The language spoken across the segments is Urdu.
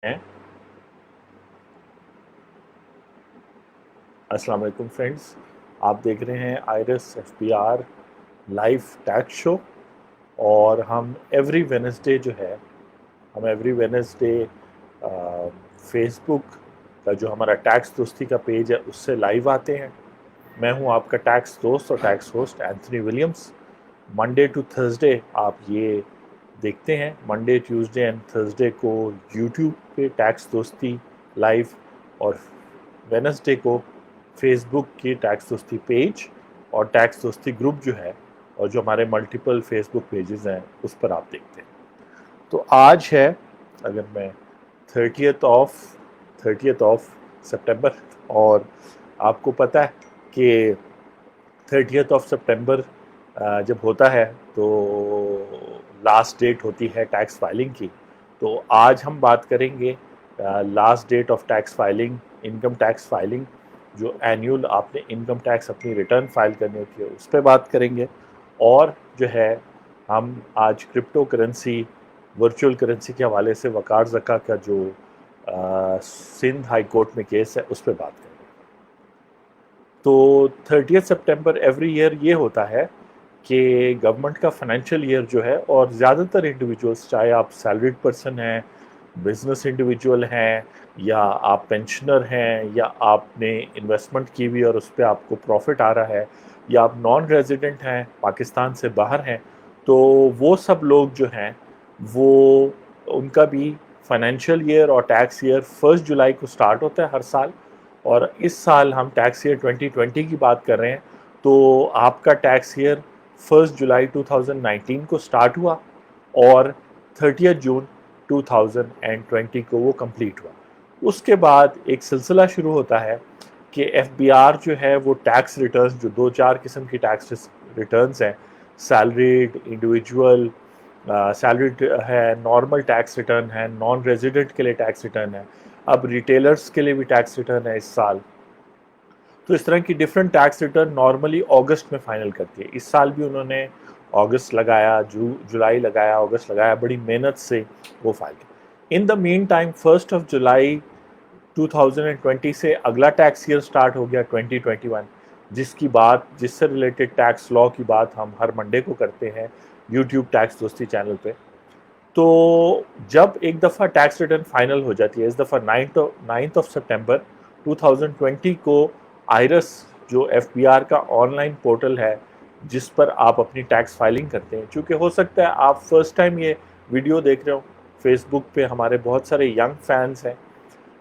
ہیں۔ السلام علیکم فرینڈز، آپ دیکھ رہے ہیں Iris F P R live tax show, اور ہم ایوری وینسڈے فیس بک کا جو ہمارا ٹیکس دوستی کا پیج ہے اس سے لائیو آتے ہیں۔ میں ہوں آپ کا ٹیکس دوست اور tax host Anthony Williams. Monday to Thursday آپ یہ دیکھتے ہیں، منڈے ٹیوزڈے اینڈ تھرسڈے کو یوٹیوب پہ ٹیکس دوستی لائیو، اور وینسڈے کو فیس بک کی ٹیکس دوستی پیج اور ٹیکس دوستی گروپ جو ہے، اور جو ہمارے ملٹیپل فیس بک پیجز ہیں اس پر آپ دیکھتے ہیں۔ تو آج ہے، اگر میں 30th آف سپٹمبر، اور آپ کو پتہ ہے کہ 30th آف سپٹمبر جب ہوتا ہے تو لاسٹ ڈیٹ ہوتی ہے ٹیکس فائلنگ کی۔ تو آج ہم بات کریں گے last date of tax filing, income tax filing, جو اینیول آپ نے انکم ٹیکس اپنی ریٹرن فائل کرنی ہوتی ہے اس پہ بات کریں گے، اور جو ہے ہم آج کرپٹو کرنسی، ورچوئل کرنسی کے حوالے سے وقار زکا کا جو سندھ ہائی کورٹ میں کیس ہے اس پہ بات کریں گے۔ تو 30th سپٹمبر ایوری ایئر یہ ہوتا ہے کہ گورنمنٹ کا فائنینشیل ایئر جو ہے، اور زیادہ تر انڈیویجولس، چاہے آپ سیلریڈ پرسن ہیں، بزنس انڈیویجول ہیں، یا آپ پینشنر ہیں، یا آپ نے انویسٹمنٹ کی ہوئی اور اس پہ آپ کو پروفٹ آ رہا ہے، یا آپ نان ریزیڈنٹ ہیں، پاکستان سے باہر ہیں، تو وہ سب لوگ جو ہیں وہ ان کا بھی فائنینشیل ایئر اور ٹیکس ایئر 1 جولائی کو سٹارٹ ہوتا ہے ہر سال۔ اور اس سال ہم ٹیکس ایئر 2020 کی بات کر رہے ہیں، تو آپ کا ٹیکس ایئر 1 جولائی 2019 کو سٹارٹ ہوا، اور 30 جون 2020 کو وہ کمپلیٹ ہوا۔ اس کے بعد ایک سلسلہ شروع ہوتا ہے کہ ایف بی آر جو ہے وہ ٹیکس ریٹرنز، جو 2-4 قسم کی ٹیکس ریٹرنز ہیں، سیلریڈ، انڈیویجول، سیلریڈ ہے، نارمل ٹیکس ریٹرن ہے، نان ریزیڈنٹ کے لیے ٹیکس ریٹرن ہے، اب ریٹیلرز کے لیے بھی ٹیکس ریٹرن ہے اس سال۔ تو اس طرح کی ڈیفرنٹ ٹیکس ریٹرن نارملی اگست میں فائنل کرتی ہے۔ اس سال بھی انہوں نے اگست لگایا، جولائی لگایا، اگست لگایا، بڑی محنت سے وہ فائل کیا۔ ان دا مین ٹائم 1 جولائی 2020 سے اگلا ٹیکس ایئر سٹارٹ ہو گیا 2021، جس سے ریلیٹڈ ٹیکس لاء کی بات ہم ہر منڈے کو کرتے ہیں یوٹیوب ٹیکس دوستی چینل پہ۔ تو جب ایک دفعہ ٹیکس ریٹرن فائنل ہو جاتی ہے، اس دفعہ 9 سپٹمبر 2020 کو آئرس جو ایف بی آر کا آن لائن پورٹل ہے جس پر آپ اپنی ٹیکس فائلنگ کرتے ہیں، چونکہ ہو سکتا ہے آپ فرسٹ ٹائم یہ ویڈیو دیکھ رہے ہو، فیس بک پہ ہمارے بہت سارے ینگ فینس ہیں،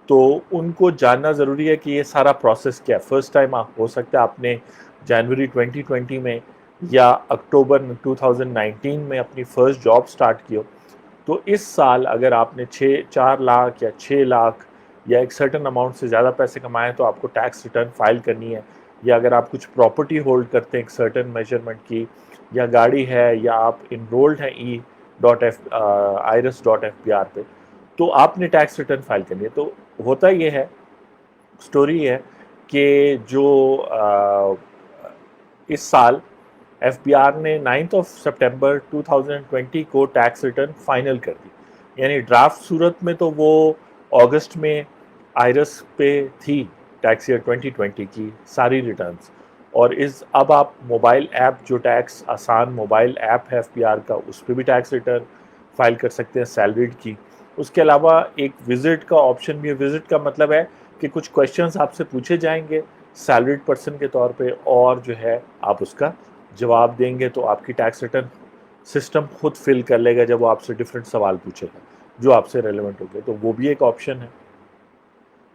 تو ان کو جاننا ضروری ہے کہ یہ سارا پروسیس کیا ہے۔ فرسٹ ٹائم ہو سکتا ہے آپ نے جنوری 2020 میں یا اکتوبر 2019 میں اپنی فرسٹ جاب سٹارٹ کی ہو، تو اس سال اگر آپ نے 4 لاکھ یا 6 لاکھ یا ایک سرٹن اماؤنٹ سے زیادہ پیسے کمائے تو آپ کو ٹیکس ریٹرن فائل کرنی ہے۔ یا اگر آپ کچھ پراپرٹی ہولڈ کرتے ہیں ایک سرٹن میجرمنٹ کی، یا گاڑی ہے، یا آپ انرولڈ ہیں irs.fbr پہ، تو آپ نے ٹیکس ریٹرن فائل کرنی ہے۔ تو ہوتا یہ ہے، سٹوری یہ ہے کہ جو اس سال ایف بی آر نے 9 سپٹمبر 2020 کو ٹیکس ریٹرن فائنل کر دی، یعنی ڈرافٹ صورت میں تو وہ اگست میں آئرس پہ تھی ٹیکس ایئر 2020 کی ساری ریٹرنز، اور اب آپ موبائل ایپ، جو ٹیکس آسان موبائل ایپ ہے ایف بی آر کا، اس پہ بھی ٹیکس ریٹرن فائل کر سکتے ہیں سیلریڈ کی۔ اس کے علاوہ ایک وزٹ کا آپشن بھی ہے۔ وزٹ کا مطلب ہے کہ کچھ کویشچنز آپ سے پوچھے جائیں گے سیلریڈ پرسن کے طور پہ، اور جو ہے آپ اس کا جواب دیں گے، تو آپ کی ٹیکس ریٹرن سسٹم خود فل کر لے گا جب وہ آپ سے ڈیفرنٹ سوال پوچھے گا جو آپ سے ریلیونٹ ہوگے، تو وہ بھی ایک آپشن ہے۔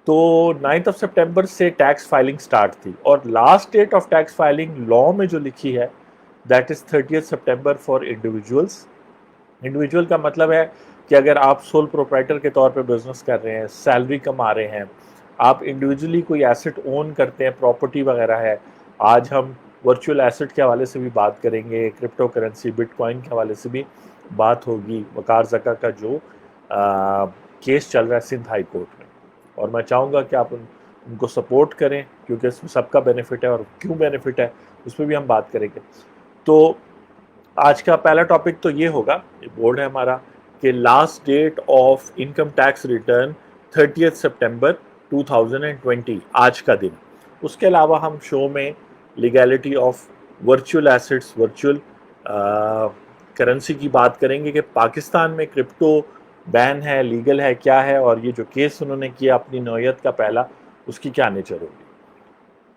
تو 9 سپٹمبر سے ٹیکس فائلنگ سٹارٹ تھی، اور last date of tax filing law میں جو لکھی ہے that is 30 September for individuals. Individual کا مطلب ہے کہ اگر آپ سول پروپرائٹر کے طور پہ بزنس کر رہے ہیں، سیلری کما رہے ہیں، آپ انڈیویجولی کوئی ایسٹ اون کرتے ہیں، پراپرٹی وغیرہ ہے۔ آج ہم ورچوئل ایسٹ کے حوالے سے بھی بات کریں گے، کرپٹو کرنسی، بٹ کوائن کے حوالے سے بھی بات ہوگی، وقار زکا کا جو کیس چل رہا ہے سندھ ہائی کورٹ میں، اور میں چاہوں گا کہ آپ ان کو سپورٹ کریں، کیونکہ اس میں سب کا بینیفٹ ہے، اور کیوں بینیفٹ ہے اس پہ بھی ہم بات کریں گے۔ تو آج کا پہلا ٹاپک تو یہ ہوگا، یہ بورڈ ہے ہمارا، کہ last date of income tax return 30 September 2020 آج کا دن. اس کے علاوہ ہم شو میں legality of virtual assets, virtual currency کی بات کریں گے کہ پاکستان میں کرپٹو بین ہے، لیگل ہے، کیا ہے، اور یہ جو کیس انہوں نے کیا اپنی نوعیت کا پہلا، اس کی کیا نیچر ہوگی.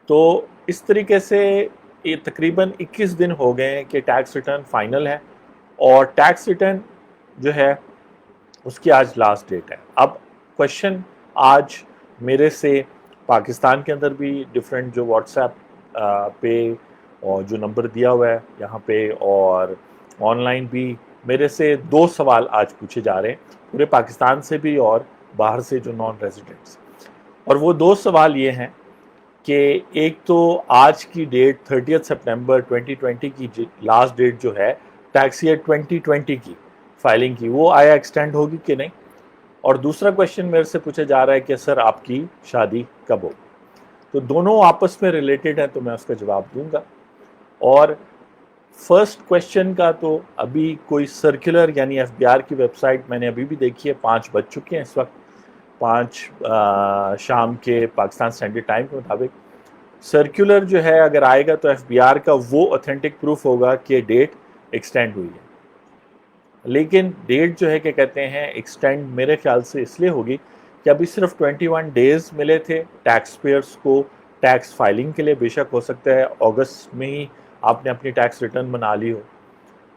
تو اس طریقے سے یہ تقریباً 21 دن ہو گئے ہیں کہ ٹیکس ریٹرن فائنل ہے، اور ٹیکس ریٹرن جو ہے اس کی آج لاسٹ ڈیٹ ہے. اب کوشچن آج میرے سے پاکستان کے اندر بھی ڈفرینٹ جو واٹس ایپ پہ اور جو نمبر دیا ہوا ہے یہاں پہ، اور آن لائن بھی میرے سے 2 سوال آج پوچھے جا رہے ہیں پورے پاکستان سے بھی اور باہر سے جو نان ریزیڈنٹس. اور وہ 2 سوال یہ ہیں کہ ایک تو آج کی ڈیٹ 30 سپٹمبر 2020 کی لاسٹ ڈیٹ جو ہے ٹیکس ایئر 2020 کی فائلنگ کی، وہ آیا ایکسٹینڈ ہوگی کہ نہیں. اور دوسرا کویشچن میرے سے پوچھا جا رہا ہے کہ سر آپ کی شادی کب ہوگی. تو دونوں آپس میں ریلیٹڈ ہیں تو میں اس کا جواب دوں گا. اور فرسٹ کویشچن کا تو ابھی کوئی سرکولر یعنی ایف بی آر کی ویب سائٹ میں نے ابھی بھی دیکھی ہے، 5 بج چکے ہیں اس وقت، 5 شام کے پاکستان اسٹینڈرڈ ٹائم کے مطابق. سرکولر جو ہے اگر آئے گا تو ایف بی آر کا وہ اوتھینٹک پروف ہوگا کہ ڈیٹ ایکسٹینڈ ہوئی ہے. لیکن ڈیٹ جو ہے کہ کہتے ہیں ایکسٹینڈ میرے خیال سے اس لیے ہوگی کہ ابھی صرف 21 ڈیز ملے تھے ٹیکس پیئرس کو ٹیکس فائلنگ کے لیے. بے شک ہو سکتا ہے اگست میں ہی آپ نے اپنی ٹیکس ریٹرن بنا لی ہو.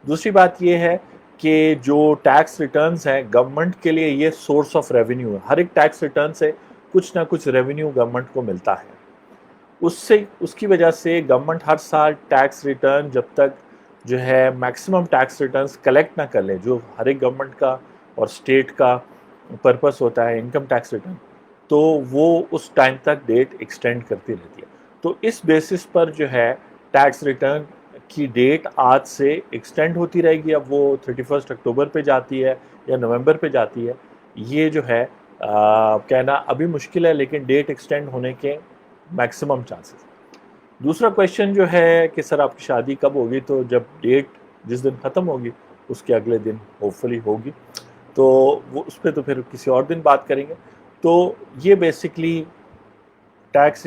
دوسری بات یہ ہے کہ جو ٹیکس ریٹرنز ہیں گورنمنٹ کے لیے یہ سورس آف ریونیو ہے. ہر ایک ٹیکس ریٹرن سے کچھ نہ کچھ ریونیو گورنمنٹ کو ملتا ہے. اس کی وجہ سے گورنمنٹ ہر سال ٹیکس ریٹرن جب تک جو ہے میکسیمم ٹیکس ریٹرنز کلیکٹ نہ کر لیں، جو ہر ایک گورنمنٹ کا اور اسٹیٹ کا پرپس ہوتا ہے انکم ٹیکس ریٹرن، تو وہ اس ٹائم تک ڈیٹ ایکسٹینڈ کرتی رہتی ہے. تو اس بیسس پر جو ہے ٹیکس ریٹرن کی ڈیٹ آج سے ایکسٹینڈ ہوتی رہے گی. اب وہ 31 اکتوبر پہ جاتی ہے یا نومبر پہ جاتی ہے، یہ جو ہے کہنا ابھی مشکل ہے، لیکن ڈیٹ ایکسٹینڈ ہونے کے میکسیمم چانسز. دوسرا کویشچن جو ہے کہ سر آپ کی شادی کب ہوگی، تو جب ڈیٹ جس دن ختم ہوگی اس کے اگلے دن ہوپ فلی ہوگی، تو وہ اس پہ تو پھر کسی اور دن بات کریں گے. تو یہ بیسکلی ٹیکس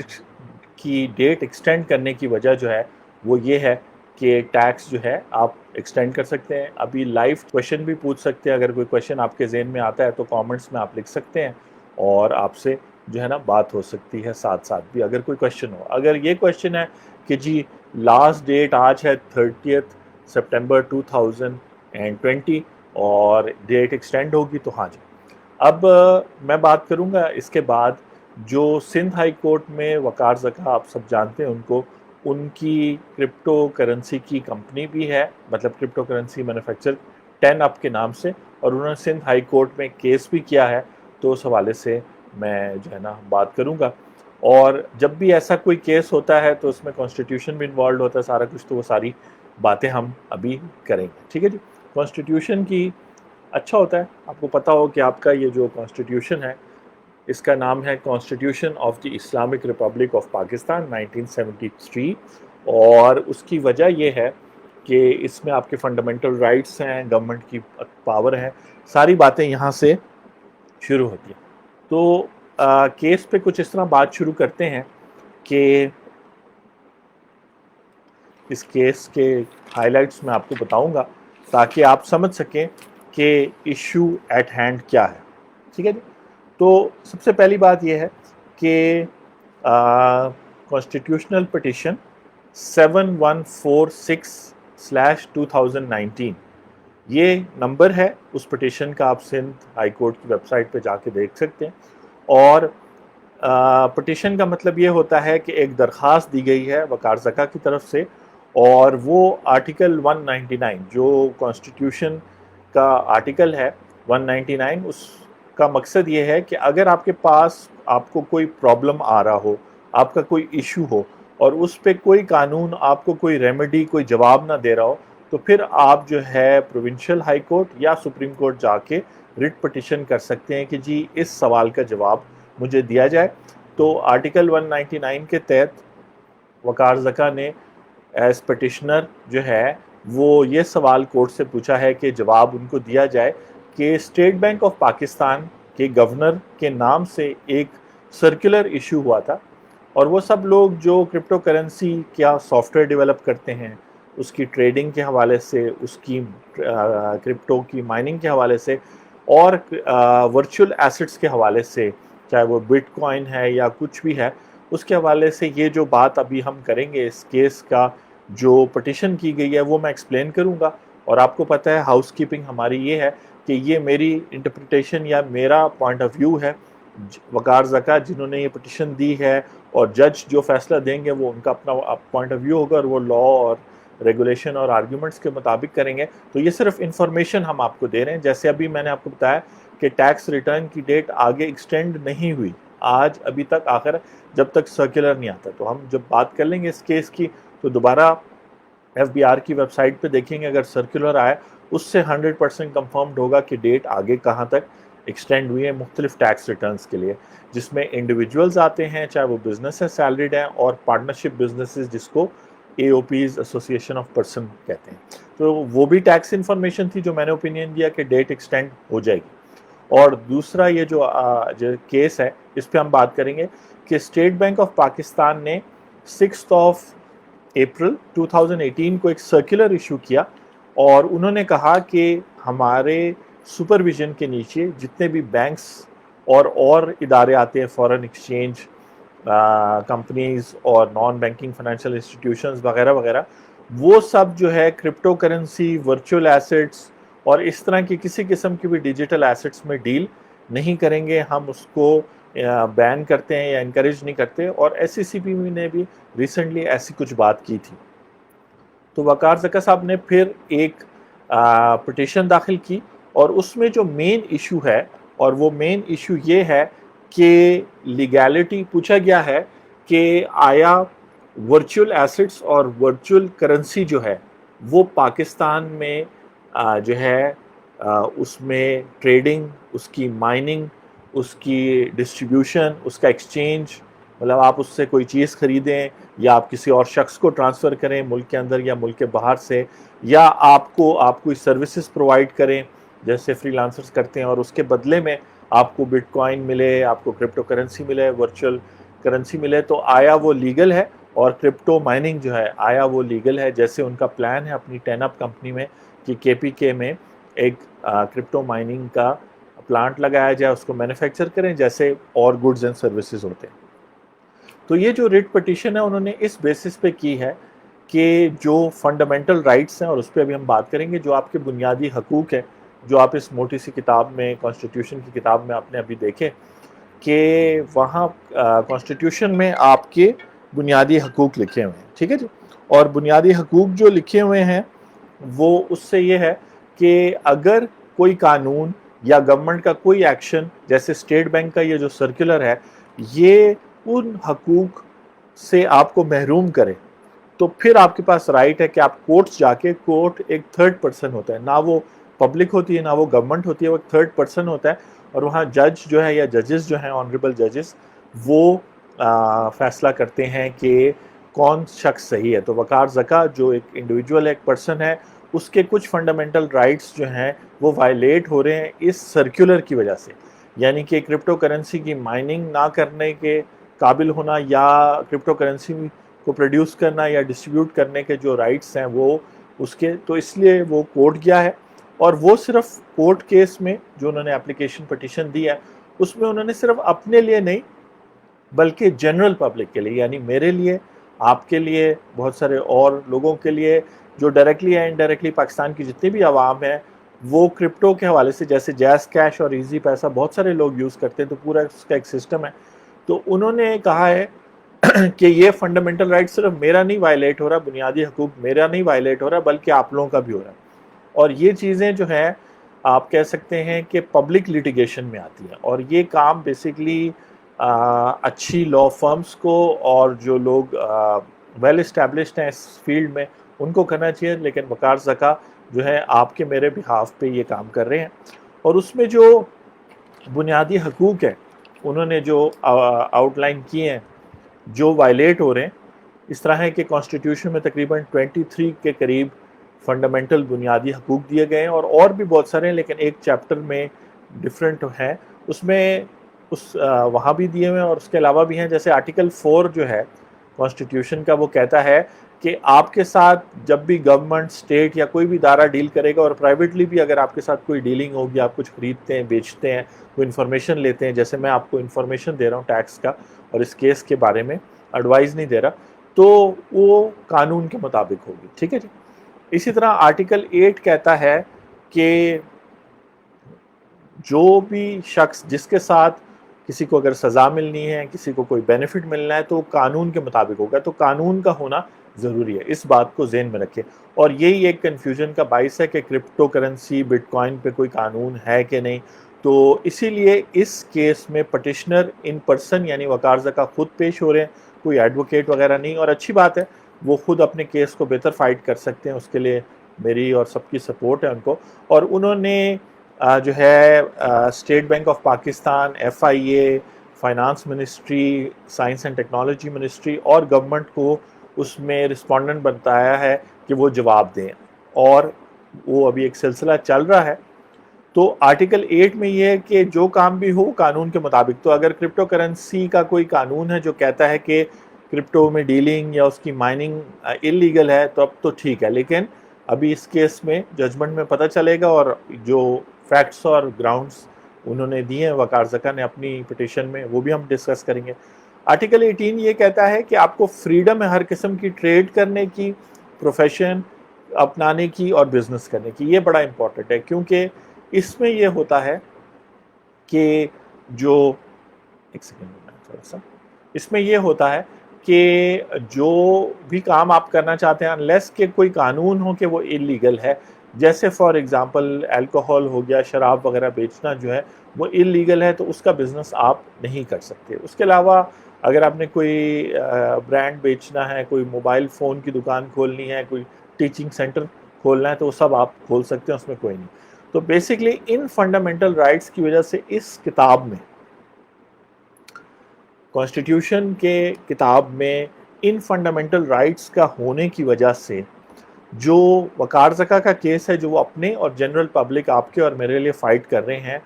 کی ڈیٹ ایکسٹینڈ کرنے کی وجہ جو ہے وہ یہ ہے کہ ٹیکس جو ہے آپ ایکسٹینڈ کر سکتے ہیں. ابھی لائیو کویشچن بھی پوچھ سکتے ہیں، اگر کوئی کویشچن آپ کے ذہن میں آتا ہے تو کامنٹس میں آپ لکھ سکتے ہیں اور آپ سے جو ہے نا بات ہو سکتی ہے ساتھ ساتھ بھی اگر کوئی کویشچن ہو. اگر یہ کویشچن ہے کہ جی لاسٹ ڈیٹ آج ہے 30 سپٹمبر 2020 اور ڈیٹ ایکسٹینڈ ہوگی، تو ہاں جی. اب میں بات کروں گا اس کے بعد جو سندھ ہائی کورٹ میں وقار زکا آپ سب جانتے ہیں ان کو، ان کی کرپٹو کرنسی کی کمپنی بھی ہے، مطلب کرپٹو کرنسی مینوفیکچر 10 اپ کے نام سے، اور انہوں نے سندھ ہائی کورٹ میں کیس بھی کیا ہے. تو اس حوالے سے میں جو ہے نا بات کروں گا. اور جب بھی ایسا کوئی کیس ہوتا ہے تو اس میں کانسٹیٹیوشن بھی انوالوڈ ہوتا ہے سارا کچھ، تو وہ ساری باتیں ہم ابھی کریں گے. ٹھیک ہے جی. کانسٹیٹیوشن کی اچھا ہوتا ہے آپ کو پتہ ہو کہ آپ کا یہ جو کانسٹیٹیوشن ہے اس کا نام ہے constitution of the Islamic republic of Pakistan 1973. اور اس کی وجہ یہ ہے کہ اس میں آپ کے فنڈامنٹل رائٹس ہیں، گورنمنٹ کی پاور ہے، ساری باتیں یہاں سے شروع ہوتی ہیں. تو کیس پہ کچھ اس طرح بات شروع کرتے ہیں کہ اس کیس کے ہائی لائٹس میں آپ کو بتاؤں گا تاکہ آپ سمجھ سکیں کہ ایشو ایٹ ہینڈ کیا ہے. ٹھیک ہے جی. تو سب سے پہلی بات یہ ہے کہ کانسٹیٹیوشنل پٹیشن 7146/2019 یہ نمبر ہے اس پٹیشن کا. آپ سندھ ہائی کورٹ کی ویب سائٹ پہ جا کے دیکھ سکتے ہیں. اور پٹیشن کا مطلب یہ ہوتا ہے کہ ایک درخواست دی گئی ہے وقار زکا کی طرف سے، اور وہ آرٹیکل 199 جو کانسٹیٹیوشن کا آرٹیکل ہے 199، اس کا مقصد یہ ہے کہ اگر آپ کے پاس آپ کو کوئی پرابلم آ رہا ہو، آپ کا کوئی ایشو ہو، اور اس پہ کوئی قانون آپ کو کوئی ریمیڈی کوئی جواب نہ دے رہا ہو، تو پھر آپ جو ہے پروونشل ہائی کورٹ یا سپریم کورٹ جا کے ریٹ پٹیشن کر سکتے ہیں کہ جی اس سوال کا جواب مجھے دیا جائے. تو آرٹیکل 199 کے تحت وقار زکا نے ایز پٹیشنر جو ہے وہ یہ سوال کورٹ سے پوچھا ہے کہ جواب ان کو دیا جائے کہ اسٹیٹ بینک آف پاکستان کے گورنر کے نام سے ایک سرکولر ایشو ہوا تھا، اور وہ سب لوگ جو کرپٹو کرنسی کیا سافٹ ویئر ڈیولپ کرتے ہیں، اس کی ٹریڈنگ کے حوالے سے، اس کی کرپٹو کی مائننگ کے حوالے سے، اور ورچوئل ایسٹس کے حوالے سے، چاہے وہ بٹ کوائن ہے یا کچھ بھی ہے، اس کے حوالے سے یہ جو بات ابھی ہم کریں گے، اس کیس کا جو پٹیشن کی گئی ہے وہ میں ایکسپلین کروں گا. اور آپ کو پتہ ہے ہاؤس کیپنگ ہماری یہ ہے کہ یہ میری انٹرپریٹیشن یا میرا پوائنٹ آف ویو ہے. وقار زکا جنہوں نے یہ پٹیشن دی ہے اور جج جو فیصلہ دیں گے وہ ان کا اپنا پوائنٹ آف ویو ہوگا، اور وہ لا اور ریگولیشن اور آرگیومنٹس کے مطابق کریں گے. تو یہ صرف انفارمیشن ہم آپ کو دے رہے ہیں. جیسے ابھی میں نے آپ کو بتایا کہ ٹیکس ریٹرن کی ڈیٹ آگے ایکسٹینڈ نہیں ہوئی، آج ابھی تک آخر جب تک سرکولر نہیں آتا. تو ہم جب بات کر لیں گے اس کیس کی تو دوبارہ ایف بی آر کی ویب سائٹ پہ دیکھیں گے، اگر سرکولر آئے اس سے 100% کنفرمڈ ہوگا کہ ڈیٹ آگے کہاں تک ایکسٹینڈ ہوئی ہے مختلف ٹیکس ریٹرنز کے لیے، جس میں انڈیویجولز آتے ہیں، چاہے وہ بزنس ہے سیلریڈ ہیں، اور پارٹنرشپ بزنسز جس کو A O Ps association of person کہتے ہیں. تو وہ بھی ٹیکس انفارمیشن تھی جو میں نے اوپینین دیا کہ ڈیٹ ایکسٹینڈ ہو جائے گی. اور دوسرا یہ جو کیس ہے اس پہ ہم بات کریں گے کہ اسٹیٹ بینک آف پاکستان نے 6 اپریل 2018 کو ایک سرکولر ایشو کیا، اور انہوں نے کہا کہ ہمارے سپرویژن کے نیچے جتنے بھی بینکس اور ادارے آتے ہیں، فارن ایکسچینج کمپنیز اور نان بینکنگ فائنینشیل انسٹیٹیوشنز وغیرہ وغیرہ، وہ سب جو ہے کرپٹو کرنسی، ورچوئل ایسٹس اور اس طرح کی کسی قسم کی بھی ڈیجیٹل ایسٹس میں ڈیل نہیں کریں گے. ہم اس کو بین کرتے ہیں یا انکریج نہیں کرتے. اور ایس سی سی پی نے بھی ریسنٹلی ایسی کچھ بات کی تھی. تو وقار زکا صاحب نے پھر ایک پٹیشن داخل کی، اور اس میں جو مین ایشو ہے، اور وہ مین ایشو یہ ہے کہ لیگیلٹی پوچھا گیا ہے کہ آیا ورچوئل ایسٹس اور ورچوئل کرنسی جو ہے وہ پاکستان میں جو ہے اس میں ٹریڈنگ، اس کی مائننگ، اس کی ڈسٹریبیوشن، اس کا ایکسچینج، مطلب آپ اس سے کوئی چیز خریدیں یا آپ کسی اور شخص کو ٹرانسفر کریں ملک کے اندر یا ملک کے باہر سے، یا آپ کوئی سروسز پرووائڈ کریں جیسے فری لانسرز کرتے ہیں، اور اس کے بدلے میں آپ کو بٹ کوائن ملے، آپ کو کرپٹو کرنسی ملے، ورچوئل کرنسی ملے. تو آیا وہ لیگل ہے؟ اور کرپٹو مائننگ جو ہے آیا وہ لیگل ہے؟ جیسے ان کا پلان ہے اپنی ٹین اپ کمپنی میں کہ کے پی کے میں ایک کرپٹو مائننگ کا پلانٹ لگایا جائے، اس کو مینوفیکچر کریں جیسے اور گڈز اینڈ سروسز ہوتے ہیں. تو یہ جو ریٹ پٹیشن ہے انہوں نے اس بیسس پہ کی ہے کہ جو فنڈامنٹل رائٹس ہیں، اور اس پہ ابھی ہم بات کریں گے، جو آپ کے بنیادی حقوق ہیں، جو آپ اس موٹی سی کتاب میں، کانسٹیٹیوشن کی کتاب میں آپ نے ابھی دیکھے کہ وہاں کانسٹیٹیوشن میں آپ کے بنیادی حقوق لکھے ہوئے ہیں. ٹھیک ہے جی. اور بنیادی حقوق جو لکھے ہوئے ہیں وہ اس سے یہ ہے کہ اگر کوئی قانون یا گورنمنٹ کا کوئی ایکشن، جیسے اسٹیٹ بینک کا یہ جو سرکولر ہے، یہ ان حقوق سے آپ کو محروم کرے، تو پھر آپ کے پاس رائٹ ہے کہ آپ کورٹس جا کے، کورٹ ایک تھرڈ پرسن ہوتا ہے، نہ وہ پبلک ہوتی ہے نہ وہ گورنمنٹ ہوتی ہے، وہ ایک تھرڈ پرسن ہوتا ہے، اور وہاں جج جو ہے یا ججز جو ہیں، آنریبل ججز، وہ فیصلہ کرتے ہیں کہ کون شخص صحیح ہے. تو وقار زکا جو ایک انڈیویجول ایک پرسن ہے، اس کے کچھ فنڈامنٹل رائٹس جو ہیں وہ وائلیٹ ہو رہے ہیں اس سرکولر کی وجہ سے. یعنی کہ کرپٹو کرنسی کی مائننگ نہ کرنے کے قابل ہونا، یا کرپٹو کرنسی کو پروڈیوس کرنا یا ڈسٹریبیوٹ کرنے کے جو رائٹس ہیں وہ اس کے، تو اس لیے وہ کورٹ گیا ہے. اور وہ صرف کورٹ کیس میں جو انہوں نے اپلیکیشن پٹیشن دی ہے، اس میں انہوں نے صرف اپنے لیے نہیں بلکہ جنرل پبلک کے لیے، یعنی میرے لیے، آپ کے لیے، بہت سارے اور لوگوں کے لیے جو ڈائریکٹلی یا انڈائریکٹلی پاکستان کی جتنی بھی عوام ہے، وہ کرپٹو کے حوالے سے، جیسے جیز کیش اور ایزی پیسہ بہت سارے لوگ یوز کرتے ہیں، تو پورا اس کا ایک سسٹم ہے. تو انہوں نے کہا ہے کہ یہ فنڈامنٹل رائٹ صرف میرا نہیں وائلیٹ ہو رہا، بنیادی حقوق میرا نہیں وائلیٹ ہو رہا، بلکہ آپ لوگوں کا بھی ہو رہا ہے. اور یہ چیزیں جو ہیں آپ کہہ سکتے ہیں کہ پبلک لیٹیگیشن میں آتی ہیں، اور یہ کام بیسیکلی اچھی لا فرمز کو اور جو لوگ ویل اسٹیبلشڈ ہیں اس فیلڈ میں ان کو کرنا چاہیے. لیکن وقار زکا جو ہے آپ کے میرے بہاف پہ یہ کام کر رہے ہیں. اور اس میں جو بنیادی حقوق ہیں انہوں نے جو آؤٹ لائن کیے ہیں جو وائلیٹ ہو رہے ہیں، اس طرح ہے کہ کانسٹیٹیوشن میں تقریباً 23 کے قریب فنڈامنٹل بنیادی حقوق دیے گئے ہیں، اور بھی بہت سارے ہیں، لیکن ایک چیپٹر میں ڈفرینٹ ہیں، اس میں وہاں بھی دیے ہوئے ہیں، اور اس کے علاوہ بھی ہیں. جیسے آرٹیکل 4 جو ہے کانسٹیٹیوشن کا، وہ کہتا ہے کہ آپ کے ساتھ جب بھی گورنمنٹ، اسٹیٹ یا کوئی بھی ادارہ ڈیل کرے گا، اور پرائیویٹلی بھی اگر آپ کے ساتھ کوئی ڈیلنگ ہوگی، آپ کچھ خریدتے ہیں، بیچتے ہیں، کوئی انفارمیشن لیتے ہیں، جیسے میں آپ کو انفارمیشن دے رہا ہوں ٹیکس کا اور اس کیس کے بارے میں، ایڈوائز نہیں دے رہا، تو وہ قانون کے مطابق ہوگی. ٹھیک ہے جی. اسی طرح آرٹیکل 8 کہتا ہے کہ جو بھی شخص جس کے ساتھ کسی کو اگر سزا ملنی ہے، کسی کو کوئی بینیفٹ ملنا ہے، تو قانون کے مطابق ہوگا. تو قانون کا ہونا ضروری ہے، اس بات کو ذہن میں رکھیں. اور یہی ایک کنفیوژن کا باعث ہے کہ کرپٹو کرنسی، بٹ کوائن پہ کوئی قانون ہے کہ نہیں. تو اسی لیے اس کیس میں پٹیشنر ان پرسن یعنی وقار زکا خود پیش ہو رہے ہیں، کوئی ایڈوکیٹ وغیرہ نہیں. اور اچھی بات ہے، وہ خود اپنے کیس کو بہتر فائٹ کر سکتے ہیں، اس کے لیے میری اور سب کی سپورٹ ہے ان کو. اور انہوں نے جو ہے state bank of Pakistan, FIA، finance ministry, science and technology ministry اور گورنمنٹ کو اس میں رسپونڈنٹ بتایا ہے کہ وہ جواب دیں، اور وہ ابھی ایک سلسلہ چل رہا ہے. تو آرٹیکل 8 میں یہ ہے کہ جو کام بھی ہو قانون کے مطابق. تو اگر کرپٹو کرنسی کا کوئی قانون ہے جو کہتا ہے کہ کرپٹو میں ڈیلنگ یا اس کی مائننگ اللیگل ہے، تو اب تو ٹھیک ہے. لیکن ابھی اس کیس میں ججمنٹ میں پتہ چلے گا، اور جو فیکٹس اور گراؤنڈز انہوں نے دیے ہیں وقار زکا نے اپنی پٹیشن میں، وہ بھی ہم ڈسکس کریں گے. آرٹیکل 18 یہ کہتا ہے کہ آپ کو فریڈم ہے ہر قسم کی ٹریڈ کرنے کی، پروفیشن اپنانے کی اور بزنس کرنے کی. یہ بڑا امپورٹنٹ ہے، کیونکہ اس میں یہ ہوتا ہے کہ جو ایک سیکنڈ تھوڑا سا اس میں یہ ہوتا ہے کہ جو بھی کام آپ کرنا چاہتے ہیں، انلیس کہ کوئی قانون ہو کہ وہ اللیگل ہے، جیسے فار ایگزامپل الکوہول ہو گیا، شراب وغیرہ بیچنا جو ہے وہ اللیگل ہے، تو اس کا بزنس آپ نہیں کر سکتے. اس کے علاوہ اگر آپ نے کوئی برانڈ بیچنا ہے، کوئی موبائل فون کی دکان کھولنی ہے، کوئی ٹیچنگ سینٹر کھولنا ہے، تو وہ سب آپ کھول سکتے ہیں، اس میں کوئی نہیں. تو بیسیکلی ان فنڈامنٹل رائٹس کی وجہ سے اس کتاب میں، کانسٹیٹیوشن کے کتاب میں، ان فنڈامنٹل رائٹس کا ہونے کی وجہ سے جو وقار زکا کا کیس ہے، جو وہ اپنے اور جنرل پبلک آپ کے اور میرے لیے فائٹ کر رہے ہیں،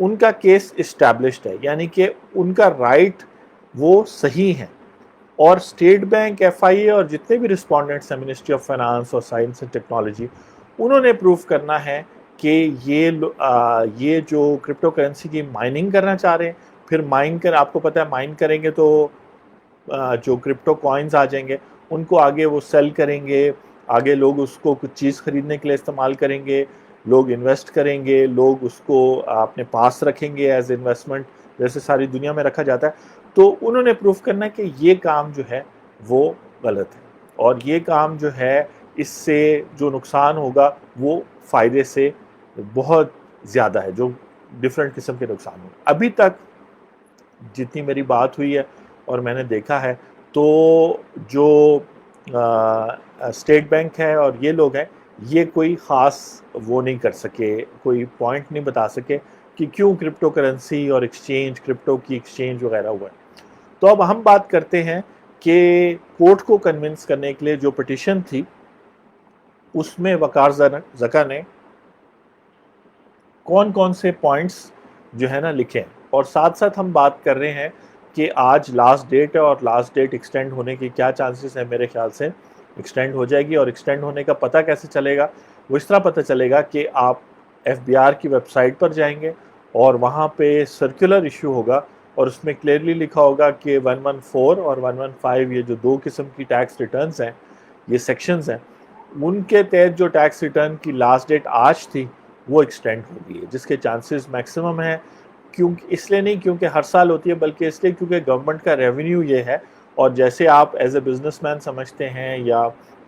ان کا کیس اسٹیبلشڈ ہے، یعنی کہ ان کا رائٹ وہ صحیح ہے. اور اسٹیٹ بینک، FIA اور جتنے بھی رسپونڈنٹس ہیں، منسٹری آف فائنانس اور سائنس اینڈ ٹیکنالوجی، انہوں نے پروف کرنا ہے کہ یہ جو کرپٹو کرنسی کی مائننگ کرنا چاہ رہے ہیں، پھر آپ کو پتہ ہے مائن کریں گے تو جو کرپٹو کوائنز آ جائیں گے، ان کو آگے وہ سیل کریں گے، آگے لوگ اس کو کچھ چیز خریدنے کے لیے استعمال کریں گے، لوگ انویسٹ کریں گے، لوگ اس کو اپنے پاس رکھیں گے ایز انویسٹمنٹ، جیسے ساری دنیا میں رکھا جاتا ہے. تو انہوں نے پروف کرنا ہے کہ یہ کام جو ہے وہ غلط ہے، اور یہ کام جو ہے اس سے جو نقصان ہوگا وہ فائدے سے بہت زیادہ ہے، جو ڈفرینٹ قسم کے نقصان ہوں. ابھی تک جتنی میری بات ہوئی ہے اور میں نے دیکھا ہے، تو جو اسٹیٹ بینک ہے اور یہ لوگ ہیں، یہ کوئی خاص وہ نہیں کر سکے، کوئی پوائنٹ نہیں بتا سکے کہ کیوں کرپٹو کرنسی اور ایکسچینج، کرپٹو کی ایکسچینج وغیرہ ہوا ہے. تو اب ہم بات کرتے ہیں کہ کورٹ کو کنونس کرنے کے لیے جو پٹیشن تھی، اس میں وقار زکا نے کون کون سے پوائنٹس جو ہے نا لکھے ہیں. اور ساتھ ساتھ ہم بات کر رہے ہیں کہ آج لاسٹ ڈیٹ ہے، اور لاسٹ ڈیٹ ایکسٹینڈ ہونے کی کیا چانسز ہیں. میرے خیال سے ایکسٹینڈ ہو جائے گی. اور ایکسٹینڈ ہونے کا پتہ کیسے چلے گا؟ وہ اس طرح پتہ چلے گا کہ آپ FBR کی ویب سائٹ پر جائیں گے، اور وہاں پہ سرکولر ایشو ہوگا، اور اس میں کلیئرلی لکھا ہوگا کہ 114 اور 115 یہ جو دو قسم کی ٹیکس ریٹرنز ہیں، یہ سیکشنز ہیں، ان کے تحت جو ٹیکس ریٹرن کی لاسٹ ڈیٹ آج تھی وہ ایکسٹینڈ ہو گئی ہے، جس کے چانسز میکسیمم ہیں. اس لیے نہیں کیونکہ ہر سال ہوتی ہے، بلکہ اس لیے کیونکہ گورنمنٹ کا ریونیو یہ ہے. اور جیسے آپ ایز اے بزنس مین سمجھتے ہیں، یا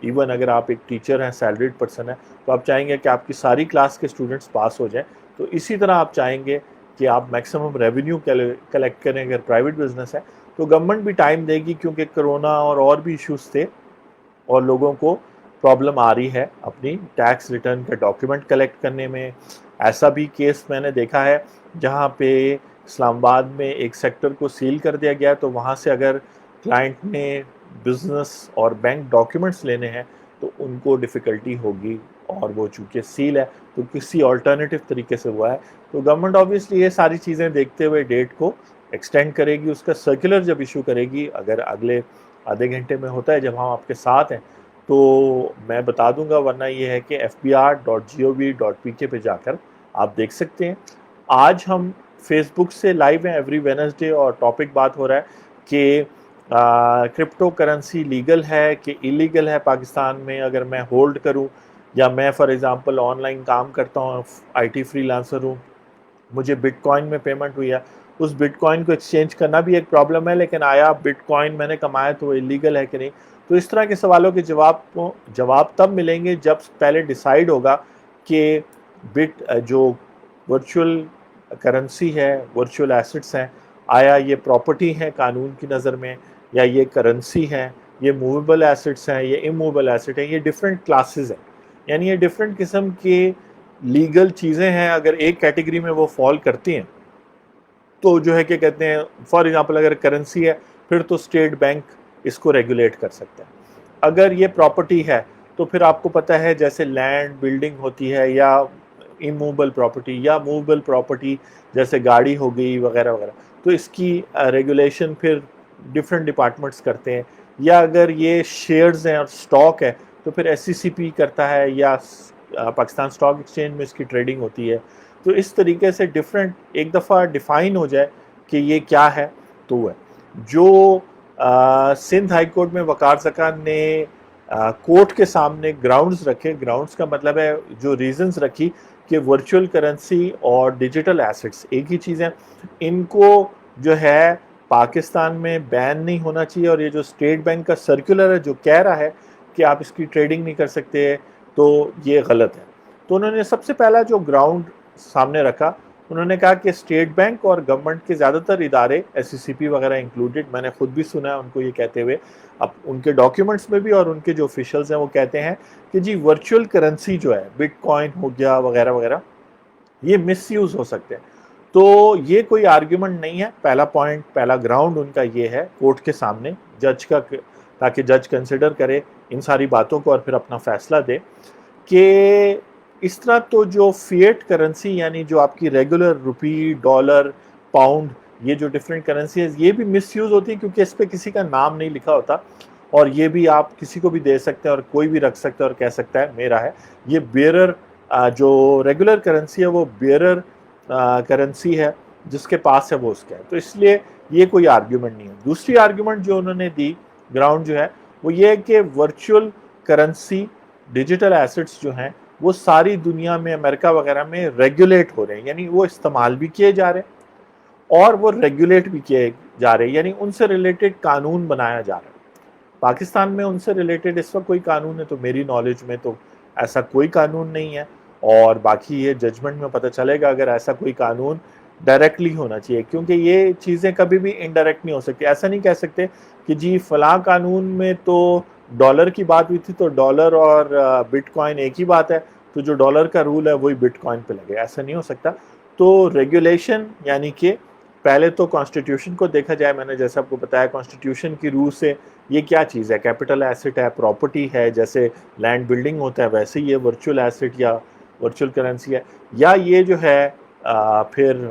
ایون اگر آپ ایک ٹیچر ہیں، سیلریڈ پرسن ہیں، تو آپ چاہیں گے کہ آپ کی ساری کلاس کے اسٹوڈنٹس پاس ہو جائیں. تو اسی طرح آپ چاہیں گے کہ آپ میکسیمم ریونیو کلیکٹ کریں. اگر پرائیویٹ بزنس ہے تو گورنمنٹ بھی ٹائم دے گی، کیونکہ کرونا اور بھی ایشوز تھے، اور لوگوں کو پرابلم آ رہی ہے اپنی ٹیکس ریٹرن کا ڈاکیومنٹ کلیکٹ کرنے میں. ایسا بھی کیس میں نے دیکھا ہے جہاں پہ اسلام آباد میں ایک سیکٹر کو سیل کر دیا گیا، تو وہاں سے اگر کلائنٹ نے بزنس اور بینک ڈاکیومنٹس لینے ہیں تو ان کو ڈیفیکلٹی ہوگی اور وہ چونکہ سیل ہے تو کسی آلٹرنیٹیو طریقے سے ہوا ہے، تو گورنمنٹ آبویسلی یہ ساری چیزیں دیکھتے ہوئے ڈیٹ کو ایکسٹینڈ کرے گی. اس کا سرکولر جب ایشو کرے گی، اگر اگلے آدھے گھنٹے میں ہوتا ہے جب ہم آپ کے ساتھ ہیں تو میں بتا دوں گا، ورنہ یہ ہے کہ fbr.gov.pk پہ جا کر آپ دیکھ سکتے ہیں. آج ہم فیس بک سے لائیو ہیں ایوری وینسڈے، اور ٹاپک بات ہو رہا ہے کہ کرپٹو کرنسی لیگل ہے کہ ایلیگل ہے پاکستان میں. اگر میں ہولڈ کروں، یا میں فار ایگزامپل آن لائن کام کرتا ہوں، آئی ٹی فری لانسر ہوں، مجھے بٹ کوائن میں پیمنٹ ہوئی ہے، اس بٹ کوائن کو ایکسچینج کرنا بھی ایک پرابلم ہے، لیکن آیا بٹ کوائن میں نے کمایا تو وہ ایلیگل ہے کہ نہیں؟ تو اس طرح کے سوالوں کے جواب تب ملیں گے جب پہلے ڈیسائیڈ ہوگا کہ بٹ جو ورچوئل کرنسی ہے، ورچوئل ایسٹس ہیں، آیا یہ پراپرٹی ہیں قانون کی نظر میں، یا یہ کرنسی ہیں، یہ موویبل ایسٹس ہیں، یہ اموویبل ایسٹ ہیں. یہ ڈیفرنٹ کلاسز ہیں، یعنی یہ ڈیفرنٹ قسم کے لیگل چیزیں ہیں. اگر ایک کیٹیگری میں وہ فال کرتی ہیں تو جو ہے کہ کہتے ہیں، فار ایگزامپل اگر کرنسی ہے پھر تو اسٹیٹ بینک اس کو ریگولیٹ کر سکتا ہے. اگر یہ پراپرٹی ہے تو پھر آپ کو پتہ ہے جیسے لینڈ بلڈنگ ہوتی ہے، یا اموویبل پراپرٹی یا موویبل پراپرٹی جیسے گاڑی ہو گئی وغیرہ وغیرہ، تو اس کی ریگولیشن پھر ڈفرینٹ ڈپارٹمنٹس کرتے ہیں. یا اگر یہ شیئرز ہیں اور سٹاک ہے تو پھر SCCP کرتا ہے، یا پاکستان سٹاک ایکسچینج میں اس کی ٹریڈنگ ہوتی ہے. تو اس طریقے سے ڈفرینٹ ایک دفعہ ڈیفائن ہو جائے کہ یہ کیا ہے تو وہ ہے. جو سندھ ہائی کورٹ میں وقار زکان نے کورٹ کے سامنے گراؤنڈز رکھے، گراؤنڈز کا مطلب ہے جو ریزنز رکھی کہ ورچوئل کرنسی اور ڈیجیٹل ایسٹس ایک ہی چیز ہیں، ان کو جو ہے پاکستان میں بین نہیں ہونا چاہیے. اور یہ جو اسٹیٹ بینک کا سرکولر ہے جو کہہ رہا ہے کہ آپ اس کی ٹریڈنگ نہیں کر سکتے، تو یہ غلط ہے. تو انہوں نے سب سے پہلا جو گراؤنڈ سامنے رکھا، انہوں نے کہا کہ اسٹیٹ بینک اور گورنمنٹ کے زیادہ تر ادارے SCCP وغیرہ انکلوڈڈ، میں نے خود بھی سنا ہے ان کو یہ کہتے ہوئے، اب ان کے ڈاکیومنٹس میں بھی اور ان کے جو آفیشلز ہیں وہ کہتے ہیں کہ جی ورچوئل کرنسی جو ہے، بٹ کوائن ہو گیا وغیرہ وغیرہ، یہ مس یوز ہو سکتے ہیں. تو یہ کوئی آرگیومنٹ نہیں ہے. پہلا پوائنٹ، پہلا گراؤنڈ ان کا یہ ہے کورٹ کے سامنے جج کا، تاکہ جج کنسیڈر کرے ان ساری باتوں کو اور پھر اپنا فیصلہ دے کہ اس طرح تو جو فیٹ کرنسی، یعنی جو آپ کی ریگولر روپی، ڈالر، پاؤنڈ، یہ جو ڈیفرنٹ کرنسی ہے، یہ بھی مس یوز ہوتی ہے کیونکہ اس پہ کسی کا نام نہیں لکھا ہوتا، اور یہ بھی آپ کسی کو بھی دے سکتے ہیں اور کوئی بھی رکھ سکتا ہے اور کہہ سکتا ہے میرا ہے. یہ بیئرر، جو ریگولر کرنسی ہے وہ بیئرر کرنسی ہے، جس کے پاس ہے وہ اس کا ہے. تو اس لیے یہ کوئی آرگیومنٹ نہیں ہے. دوسری آرگیومنٹ جو انہوں نے دی، گراؤنڈ جو ہے وہ یہ ہے کہ ورچوئل کرنسی، ڈیجیٹل ایسٹس جو ہیں وہ ساری دنیا میں، امریکہ وغیرہ میں ریگولیٹ ہو رہے ہیں، یعنی وہ استعمال بھی کیے جا رہے ہیں اور وہ ریگولیٹ بھی کیے جا رہے ہیں، یعنی ان سے ریلیٹڈ قانون بنایا جا رہا ہے. پاکستان میں ان سے ریلیٹڈ اس وقت کوئی قانون ہے تو میری نالج میں تو ایسا کوئی قانون نہیں ہے، اور باقی یہ ججمنٹ میں پتہ چلے گا اگر ایسا کوئی قانون ڈائریکٹلی ہونا چاہیے، کیونکہ یہ چیزیں کبھی بھی انڈائریکٹ نہیں ہو سکتی. ایسا نہیں کہہ سکتے کہ جی فلاں قانون میں تو ڈالر کی بات ہوئی تھی تو ڈالر اور بٹ کوائن ایک ہی بات ہے، تو جو ڈالر کا رول ہے وہی بٹ کوائن پہ لگے. ایسا نہیں ہو سکتا. تو ریگولیشن یعنی کہ پہلے تو کانسٹیٹیوشن کو دیکھا جائے، میں نے جیسے آپ کو بتایا کانسٹیٹیوشن کی روح سے یہ کیا چیز ہے، کیپٹل ایسٹ ہے، پراپرٹی ہے، جیسے لینڈ بلڈنگ ہوتا ہے ویسے ہی یہ ورچوئل ایسٹ یا ورچوئل کرنسی ہے، یا یہ جو ہے پھر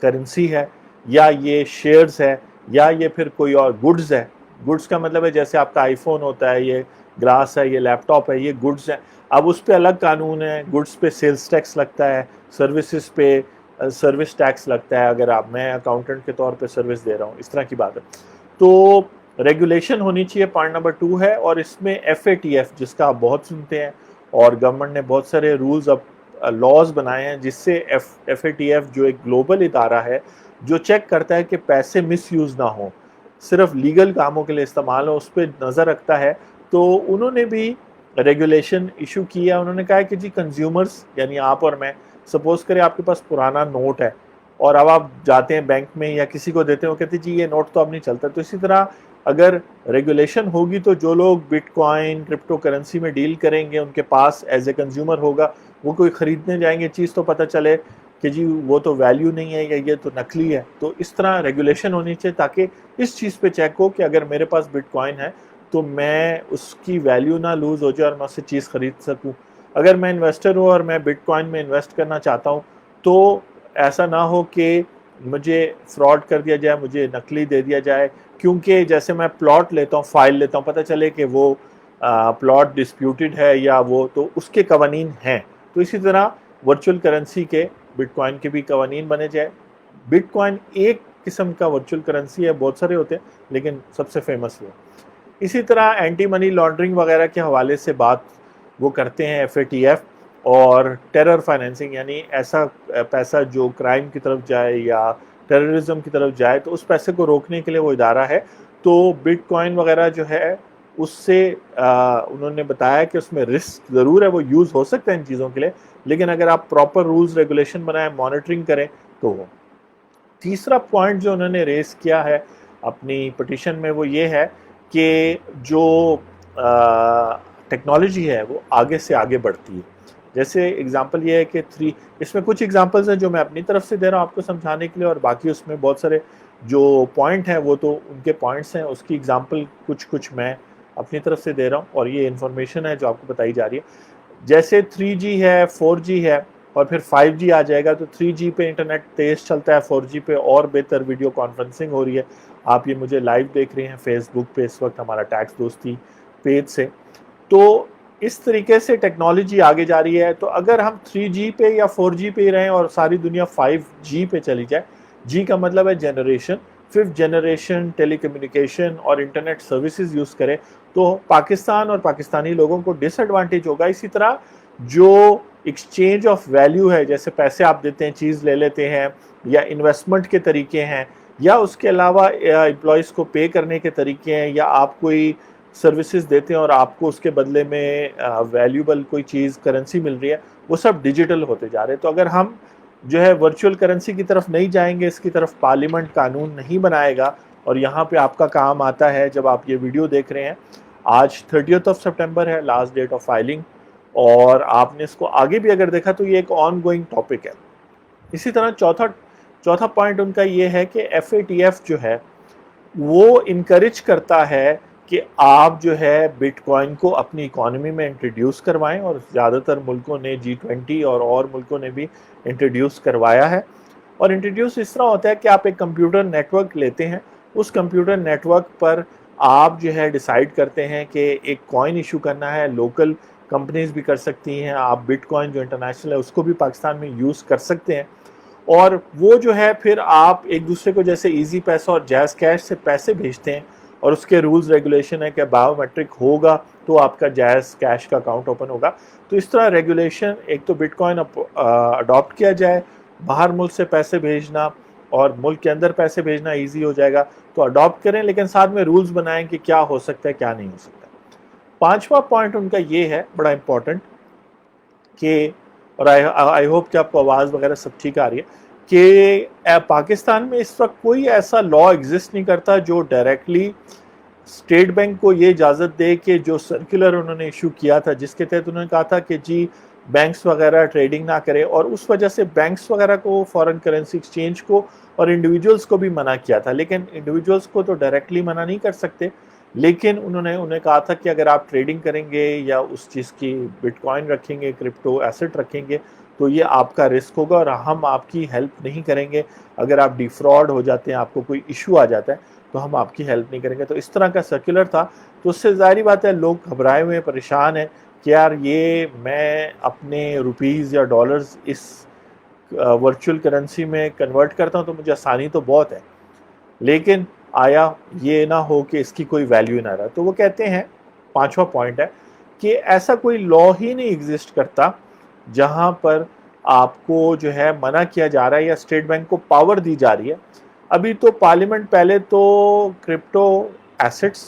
کرنسی ہے، یا یہ شیئرز ہے، یا یہ پھر کوئی اور گڈز ہے. گڈز کا مطلب ہے جیسے آپ کا آئی فون ہوتا ہے، یہ گلاس ہے، یہ لیپ ٹاپ ہے، یہ گڈز ہے. اب اس پہ الگ قانون ہے، گڈز پہ سیلز ٹیکس لگتا ہے، سروسز پہ سروس ٹیکس لگتا ہے، اگر میں اکاؤنٹنٹ کے طور پہ سروس دے رہا ہوں، اس طرح کی بات ہے. تو ریگولیشن ہونی چاہیے، پوائنٹ نمبر 2 ہے. اور اس میں FATF جس کا آپ بہت سنتے ہیں، اور گورنمنٹ نے بہت سارے رولز اب لاز بنائے ہیں جس سے FATF جو ایک گلوبل ادارہ ہے جو چیک کرتا ہے کہ پیسے مس یوز نہ ہوں، صرف لیگل کاموں کے لیے استعمال ہو، اس پہ نظر رکھتا ہے. تو انہوں نے بھی ریگولیشن ایشو کیا. انہوں نے کہا کہ جی کنزیومرز یعنی آپ اور میں، سپوز کریں آپ کے پاس پرانا نوٹ ہے اور اب آپ جاتے ہیں بینک میں یا کسی کو دیتے ہیں، وہ کہتے ہیں جی یہ نوٹ تو اب نہیں چلتا. تو اسی طرح اگر ریگولیشن ہوگی تو جو لوگ بٹ کوائن، کرپٹو کرنسی میں ڈیل کریں گے، ان کے پاس ایز اے کنزیومر ہوگا، وہ کوئی خریدنے جائیں گے چیز تو پتہ چلے کہ جی وہ تو ویلیو نہیں ہے یا یہ تو نقلی ہے. تو اس طرح ریگولیشن ہونی چاہیے تاکہ اس چیز پہ چیک ہو کہ اگر میرے پاس بٹ کوائن ہے تو میں اس کی ویلیو نہ لوز ہو جائے اور میں اس سے چیز خرید سکوں. اگر میں انویسٹر ہوں اور میں بٹ کوائن میں انویسٹ کرنا چاہتا ہوں تو ایسا نہ ہو کہ مجھے فراڈ کر دیا جائے, مجھے نقلی دے دیا جائے, کیونکہ جیسے میں پلاٹ لیتا ہوں, فائل لیتا ہوں, پتہ چلے کہ وہ پلاٹ ڈسپیوٹڈ ہے یا وہ, تو اس کے قوانین ہیں. تو اسی طرح ورچوئل کرنسی کے, بٹ کوائن کے بھی قوانین بنے جائے. بٹ کوائن ایک قسم کا ورچوئل کرنسی ہے, بہت سارے ہوتے ہیں لیکن سب سے فیمس وہ. اسی طرح اینٹی منی لانڈرنگ وغیرہ کے حوالے سے بات وہ کرتے ہیں FATF, اور ٹیرر فائنینسنگ, یعنی ایسا پیسہ جو کرائم کی طرف جائے یا ٹیررزم کی طرف جائے تو اس پیسے کو روکنے کے لیے وہ ادارہ ہے. تو بٹ کوائن وغیرہ جو ہے اس سے انہوں نے بتایا کہ اس میں رسک ضرور ہے, وہ یوز ہو سکتا ہے ان چیزوں کے لیے, لیکن اگر آپ پراپر رولز ریگولیشن بنائیں, مانیٹرنگ کریں تو وہ. تیسرا پوائنٹ جو انہوں نے ریز کیا ہے اپنی پٹیشن میں وہ یہ ہے کہ جو ٹیکنالوجی ہے وہ آگے سے آگے بڑھتی ہے. جیسے اگزامپل یہ ہے کہ اس میں کچھ اگزامپلز ہیں جو میں اپنی طرف سے دے رہا ہوں آپ کو سمجھانے کے لیے, اور باقی اس میں بہت سارے جو پوائنٹ ہیں وہ تو ان کے پوائنٹس ہیں, اس کی اگزامپل کچھ میں اپنی طرف سے دے رہا ہوں, اور یہ انفارمیشن ہے جو آپ کو بتائی جا رہی ہے. جیسے 3G ہے, 4G ہے, اور پھر 5G آ جائے گا, تو 3G پہ انٹرنیٹ تیز چلتا ہے, 4G پہ اور بہتر ویڈیو کانفرنسنگ ہو رہی ہے. آپ یہ مجھے لائیو دیکھ رہے ہیں فیس بک پہ اس وقت ہمارا ٹیکس دوستی پیج سے. تو اس طریقے سے ٹیکنالوجی آگے جا رہی ہے. تو اگر ہم 3G پہ یا 4G پہ ہی رہیں اور ساری دنیا 5G پہ چلی جائے, G کا مطلب ہے جنریشن, 5th جنریشن ٹیلی کمیونیکیشن اور انٹرنیٹ سروسز یوز کرے, تو پاکستان اور پاکستانی لوگوں کو ڈس ایڈوانٹیج ہوگا. اسی طرح جو ایکسچینج آف ویلیو ہے, جیسے پیسے آپ دیتے ہیں, چیز لے لیتے ہیں, یا انویسٹمنٹ کے طریقے ہیں, یا اس کے علاوہ امپلائیز کو پے کرنے کے طریقے ہیں, یا آپ کوئی سروسز دیتے ہیں اور آپ کو اس کے بدلے میں ویلیوبل کوئی چیز کرنسی مل رہی ہے, وہ سب ڈیجیٹل ہوتے جا رہے ہیں. تو اگر ہم جو ہے ورچوئل کرنسی کی طرف نہیں جائیں گے, اس کی طرف پارلیمنٹ قانون نہیں بنائے گا, اور یہاں پہ آپ کا کام آتا ہے جب آپ یہ ویڈیو دیکھ رہے ہیں, آج 30 سپٹمبر ہے لاسٹ ڈیٹ آف فائلنگ, اور آپ نے اس کو آگے بھی اگر دیکھا تو یہ ایک آن گوئنگ ٹاپک ہے. اسی طرح چوتھا پوائنٹ ان کا یہ ہے کہ FATF جو ہے وہ انکریج کرتا ہے کہ آپ جو ہے بٹ کوائن کو اپنی اکانومی میں انٹروڈیوس کروائیں, اور زیادہ تر ملکوں نے G20 اور ملکوں نے بھی انٹروڈیوس کروایا ہے. اور انٹروڈیوس اس طرح ہوتا ہے کہ آپ ایک کمپیوٹر نیٹ ورک لیتے ہیں, اس کمپیوٹر نیٹ ورک پر آپ جو ہے ڈیسائیڈ کرتے ہیں کہ ایک کوائن ایشو کرنا ہے. لوکل کمپنیز بھی کر سکتی ہیں, آپ بٹ کوائن جو انٹرنیشنل ہے اس کو بھی پاکستان میں یوز کر سکتے ہیں, اور وہ جو ہے پھر آپ ایک دوسرے کو جیسے ایزی پیسہ اور جیز کیش سے پیسے بھیجتے ہیں, اور اس کے رولز ریگولیشن ہے کہ بایو میٹرک ہوگا تو آپ کا جیز کیش کا اکاؤنٹ اوپن ہوگا. تو اس طرح ریگولیشن, ایک تو بٹ کوائن اڈاپٹ کیا جائے, باہر ملک سے پیسے بھیجنا اور ملک کے اندر پیسے بھیجنا ایزی ہو جائے گا, تو اڈاپٹ کریں, لیکن ساتھ میں رولز بنائیں کہ کیا ہو سکتا ہے کیا نہیں ہو سکتا. پانچواں پوائنٹ ان کا یہ ہے بڑا امپورٹنٹ کہ, اور آئی ہوپ کہ آپ کو آواز وغیرہ سب ٹھیک آ رہی ہے, کہ پاکستان میں اس وقت کوئی ایسا لا ایگزسٹ نہیں کرتا جو ڈائریکٹلی اسٹیٹ بینک کو یہ اجازت دے کہ جو سرکولر انہوں نے ایشو کیا تھا جس کے تحت انہوں نے کہا تھا کہ جی بینکس وغیرہ ٹریڈنگ نہ کرے, اور اس وجہ سے بینکس وغیرہ کو فارن کرنسی ایکسچینج کو اور انڈیویجولز کو بھی منع کیا تھا. لیکن انڈیویجولز کو تو ڈائریکٹلی منع نہیں کر سکتے, لیکن انہیں کہا تھا کہ اگر آپ ٹریڈنگ کریں گے یا اس چیز کی بٹ کوائن رکھیں گے, کرپٹو ایسٹ رکھیں گے, تو یہ آپ کا رسک ہوگا اور ہم آپ کی ہیلپ نہیں کریں گے. اگر آپ ڈیفراڈ ہو جاتے ہیں, آپ کو کوئی ایشو آ جاتا ہے, تو ہم آپ کی ہیلپ نہیں کریں گے. تو اس طرح کا سرکولر تھا. تو اس سے ظاہری بات ہے لوگ گھبرائے ہوئے پریشان ہیں کہ یار یہ میں اپنے روپیز یا ڈالرز اس ورچوئل کرنسی میں کنورٹ کرتا ہوں تو مجھے آسانی تو بہت ہے, لیکن آیا یہ نہ ہو کہ اس کی کوئی ویلیو نہ رہا. تو وہ کہتے ہیں, پانچواں پوائنٹ ہے کہ ایسا کوئی لا ہی نہیں ایگزسٹ کرتا جہاں پر آپ کو جو ہے منع کیا جا رہا ہے یا اسٹیٹ بینک کو پاور دی جا رہی ہے. ابھی تو پارلیمنٹ پہلے تو کرپٹو ایسٹس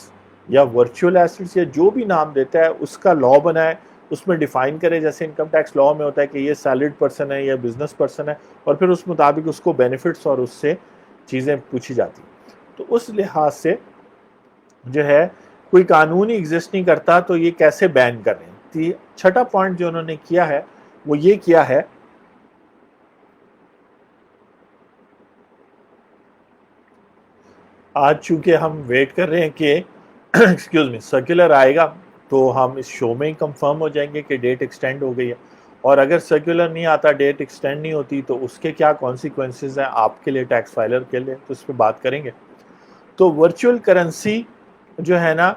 یا ورچوئل ایسٹس یا جو بھی نام دیتا ہے اس کا لا بنائے, اس میں ڈیفائن کرے, جیسے انکم ٹیکس لا میں ہوتا ہے کہ یہ سیلریڈ پرسن ہے یا بزنس پرسن ہے, اور پھر اس مطابق اس کو بینیفٹس اور اس سے چیزیں پوچھی جاتی. تو اس لحاظ سے جو ہے کوئی قانون ہی ایگزسٹ نہیں کرتا, تو یہ کیسے بین کر رہے ہیں. چھٹا پوائنٹ جو انہوں نے کیا ہے وہ یہ کیا ہے, آج چونکہ ہم ویٹ کر رہے ہیں کہ ایکسکیوز می سرکولر آئے گا تو ہم اس شو میں ہی کنفرم ہو جائیں گے کہ ڈیٹ ایکسٹینڈ ہو گئی ہے. اور اگر سرکولر نہیں آتا, ڈیٹ ایکسٹینڈ نہیں ہوتی, تو اس کے کیا کانسیکوینسز ہیں آپ کے لیے, ٹیکس فائلر کے لیے, تو اس پہ بات کریں گے. تو ورچوئل کرنسی جو ہے نا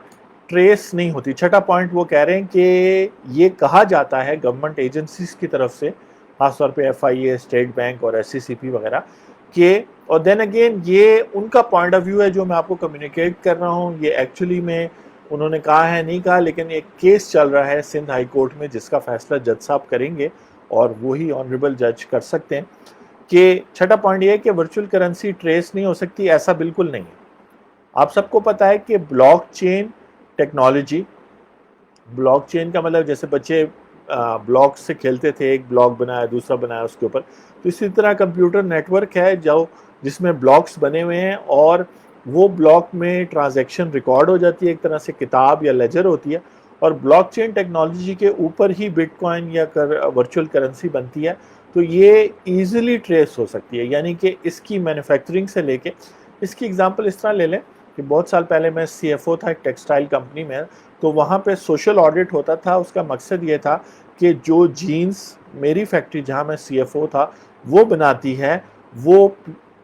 ٹریس نہیں ہوتی. چھٹا پوائنٹ وہ کہہ رہے ہیں کہ یہ کہا جاتا ہے گورنمنٹ ایجنسیز کی طرف سے, خاص طور پہ FIA, اسٹیٹ بینک اور SCCP وغیرہ, کہ اور دین اگین یہ ان کا پوائنٹ آف ویو ہے جو میں آپ کو کمیونیکیٹ کر رہا ہوں. یہ ایکچولی میں انہوں نے کہا ہے نہیں کہا, لیکن ایک کیس چل رہا ہے سندھ ہائی کورٹ میں جس کا فیصلہ جج صاحب کریں گے اور وہی آنریبل جج کر سکتے ہیں. کہ چھٹا پوائنٹ یہ ہے کہ ورچوئل کرنسی ٹریس نہیں ہو سکتی. ایسا بالکل نہیں ہے. آپ سب کو پتا ہے کہ blockchain technology, blockchain کا مطلب جیسے بچے بلاک سے کھیلتے تھے, ایک بلاک بنایا دوسرا بنایا اس کے اوپر, تو اسی طرح کمپیوٹر نیٹ ورک ہے جس میں بلاکس بنے ہوئے ہیں, اور وہ بلاک میں ٹرانزیکشن ریکارڈ ہو جاتی ہے, ایک طرح سے کتاب یا لیجر ہوتی ہے, اور بلاک چین ٹیکنالوجی کے اوپر ہی بٹ کوائن یا ورچوئل کرنسی بنتی ہے. تو یہ ایزیلی ٹریس ہو سکتی ہے. یعنی کہ اس کی مینوفیکچرنگ سے لے کے, اس کی اگزامپل اس طرح لے لیں کہ بہت سال پہلے میں CFO تھا ایک ٹیکسٹائل کمپنی میں, تو وہاں پہ سوشل آڈٹ ہوتا تھا. اس کا مقصد یہ تھا کہ جو جینز میری فیکٹری جہاں میں CFO تھا وہ بناتی ہے, وہ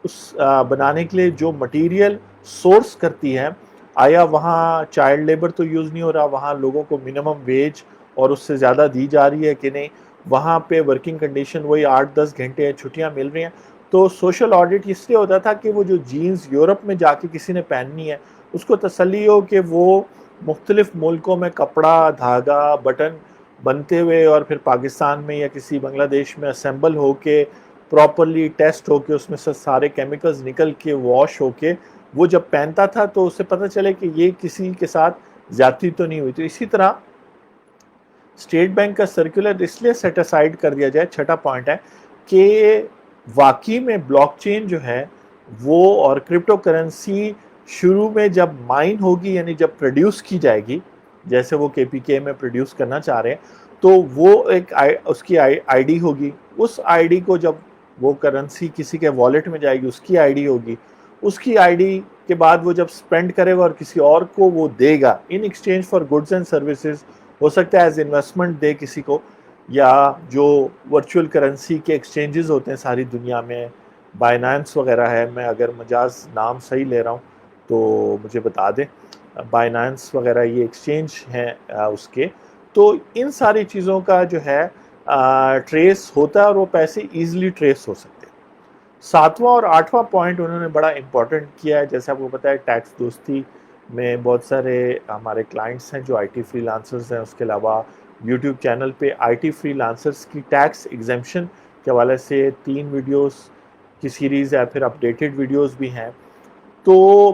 اس بنانے کے لیے جو مٹیریل سورس کرتی ہے, آیا وہاں چائلڈ لیبر تو یوز نہیں ہو رہا, وہاں لوگوں کو منیمم ویج اور اس سے زیادہ دی جا رہی ہے کہ نہیں, وہاں پہ ورکنگ کنڈیشن وہی 8-10 گھنٹے چھٹیاں مل رہی ہیں. تو سوشل آڈٹ اس لیے ہوتا تھا کہ وہ جو جینز یورپ میں جا کے کسی نے پہننی ہے, اس کو تسلی ہو کہ وہ مختلف ملکوں میں کپڑا, دھاگا, بٹن بنتے ہوئے اور پھر پاکستان میں یا کسی بنگلہ دیش میں اسمبل ہو کے, پراپرلی ٹیسٹ ہو کے, اس میں سے سارے کیمیکلز نکل کے, واش ہو کے وہ جب پہنتا تھا تو اسے پتہ چلے کہ یہ کسی کے ساتھ زیادتی تو نہیں ہوئی. تو اسی طرح اسٹیٹ بینک کا سرکولر اس لیے سیٹ اسائیڈ کر دیا جائے, چھٹا پوائنٹ ہے, کہ واقعی میں بلاک چین جو ہے وہ اور کرپٹو کرنسی شروع میں جب مائن ہوگی, یعنی جب پروڈیوس کی جائے گی, جیسے وہ KPK میں پروڈیوس کرنا چاہ رہے ہیں, تو وہ ایک اس کی آئی ڈی ہوگی. اس آئی ڈی کو جب وہ کرنسی کسی کے والیٹ میں جائے گی, اس کی آئی ڈی ہوگی. اس کی آئی ڈی کے بعد وہ جب سپینڈ کرے گا اور کسی اور کو وہ دے گا in exchange for goods and services, ہو سکتا ہے ایز انویسٹمنٹ دے کسی کو, یا جو ورچوئل کرنسی کے ایکسچینجز ہوتے ہیں ساری دنیا میں, بائنانس وغیرہ ہے, میں اگر مجاز نام صحیح لے رہا ہوں تو مجھے بتا دیں, بائنانس وغیرہ یہ ایکسچینج ہیں اس کے. تو ان ساری چیزوں کا جو ہے ٹریس ہوتا ہے اور وہ پیسے ایزیلی ٹریس ہو سکتے ہیں. ساتواں اور آٹھواں پوائنٹ انہوں نے بڑا امپورٹنٹ کیا ہے. جیسے آپ کو پتا ہے ٹیکس دوستی میں بہت سارے ہمارے کلائنٹس ہیں جو IT فری لانسرز ہیں, اس کے علاوہ YouTube چینل پہ IT فری لانسرز کی ٹیکس ایگزمپشن کے حوالے سے 3 ویڈیوز کی سیریز ہے, پھر اپڈیٹڈ ویڈیوز بھی ہیں. تو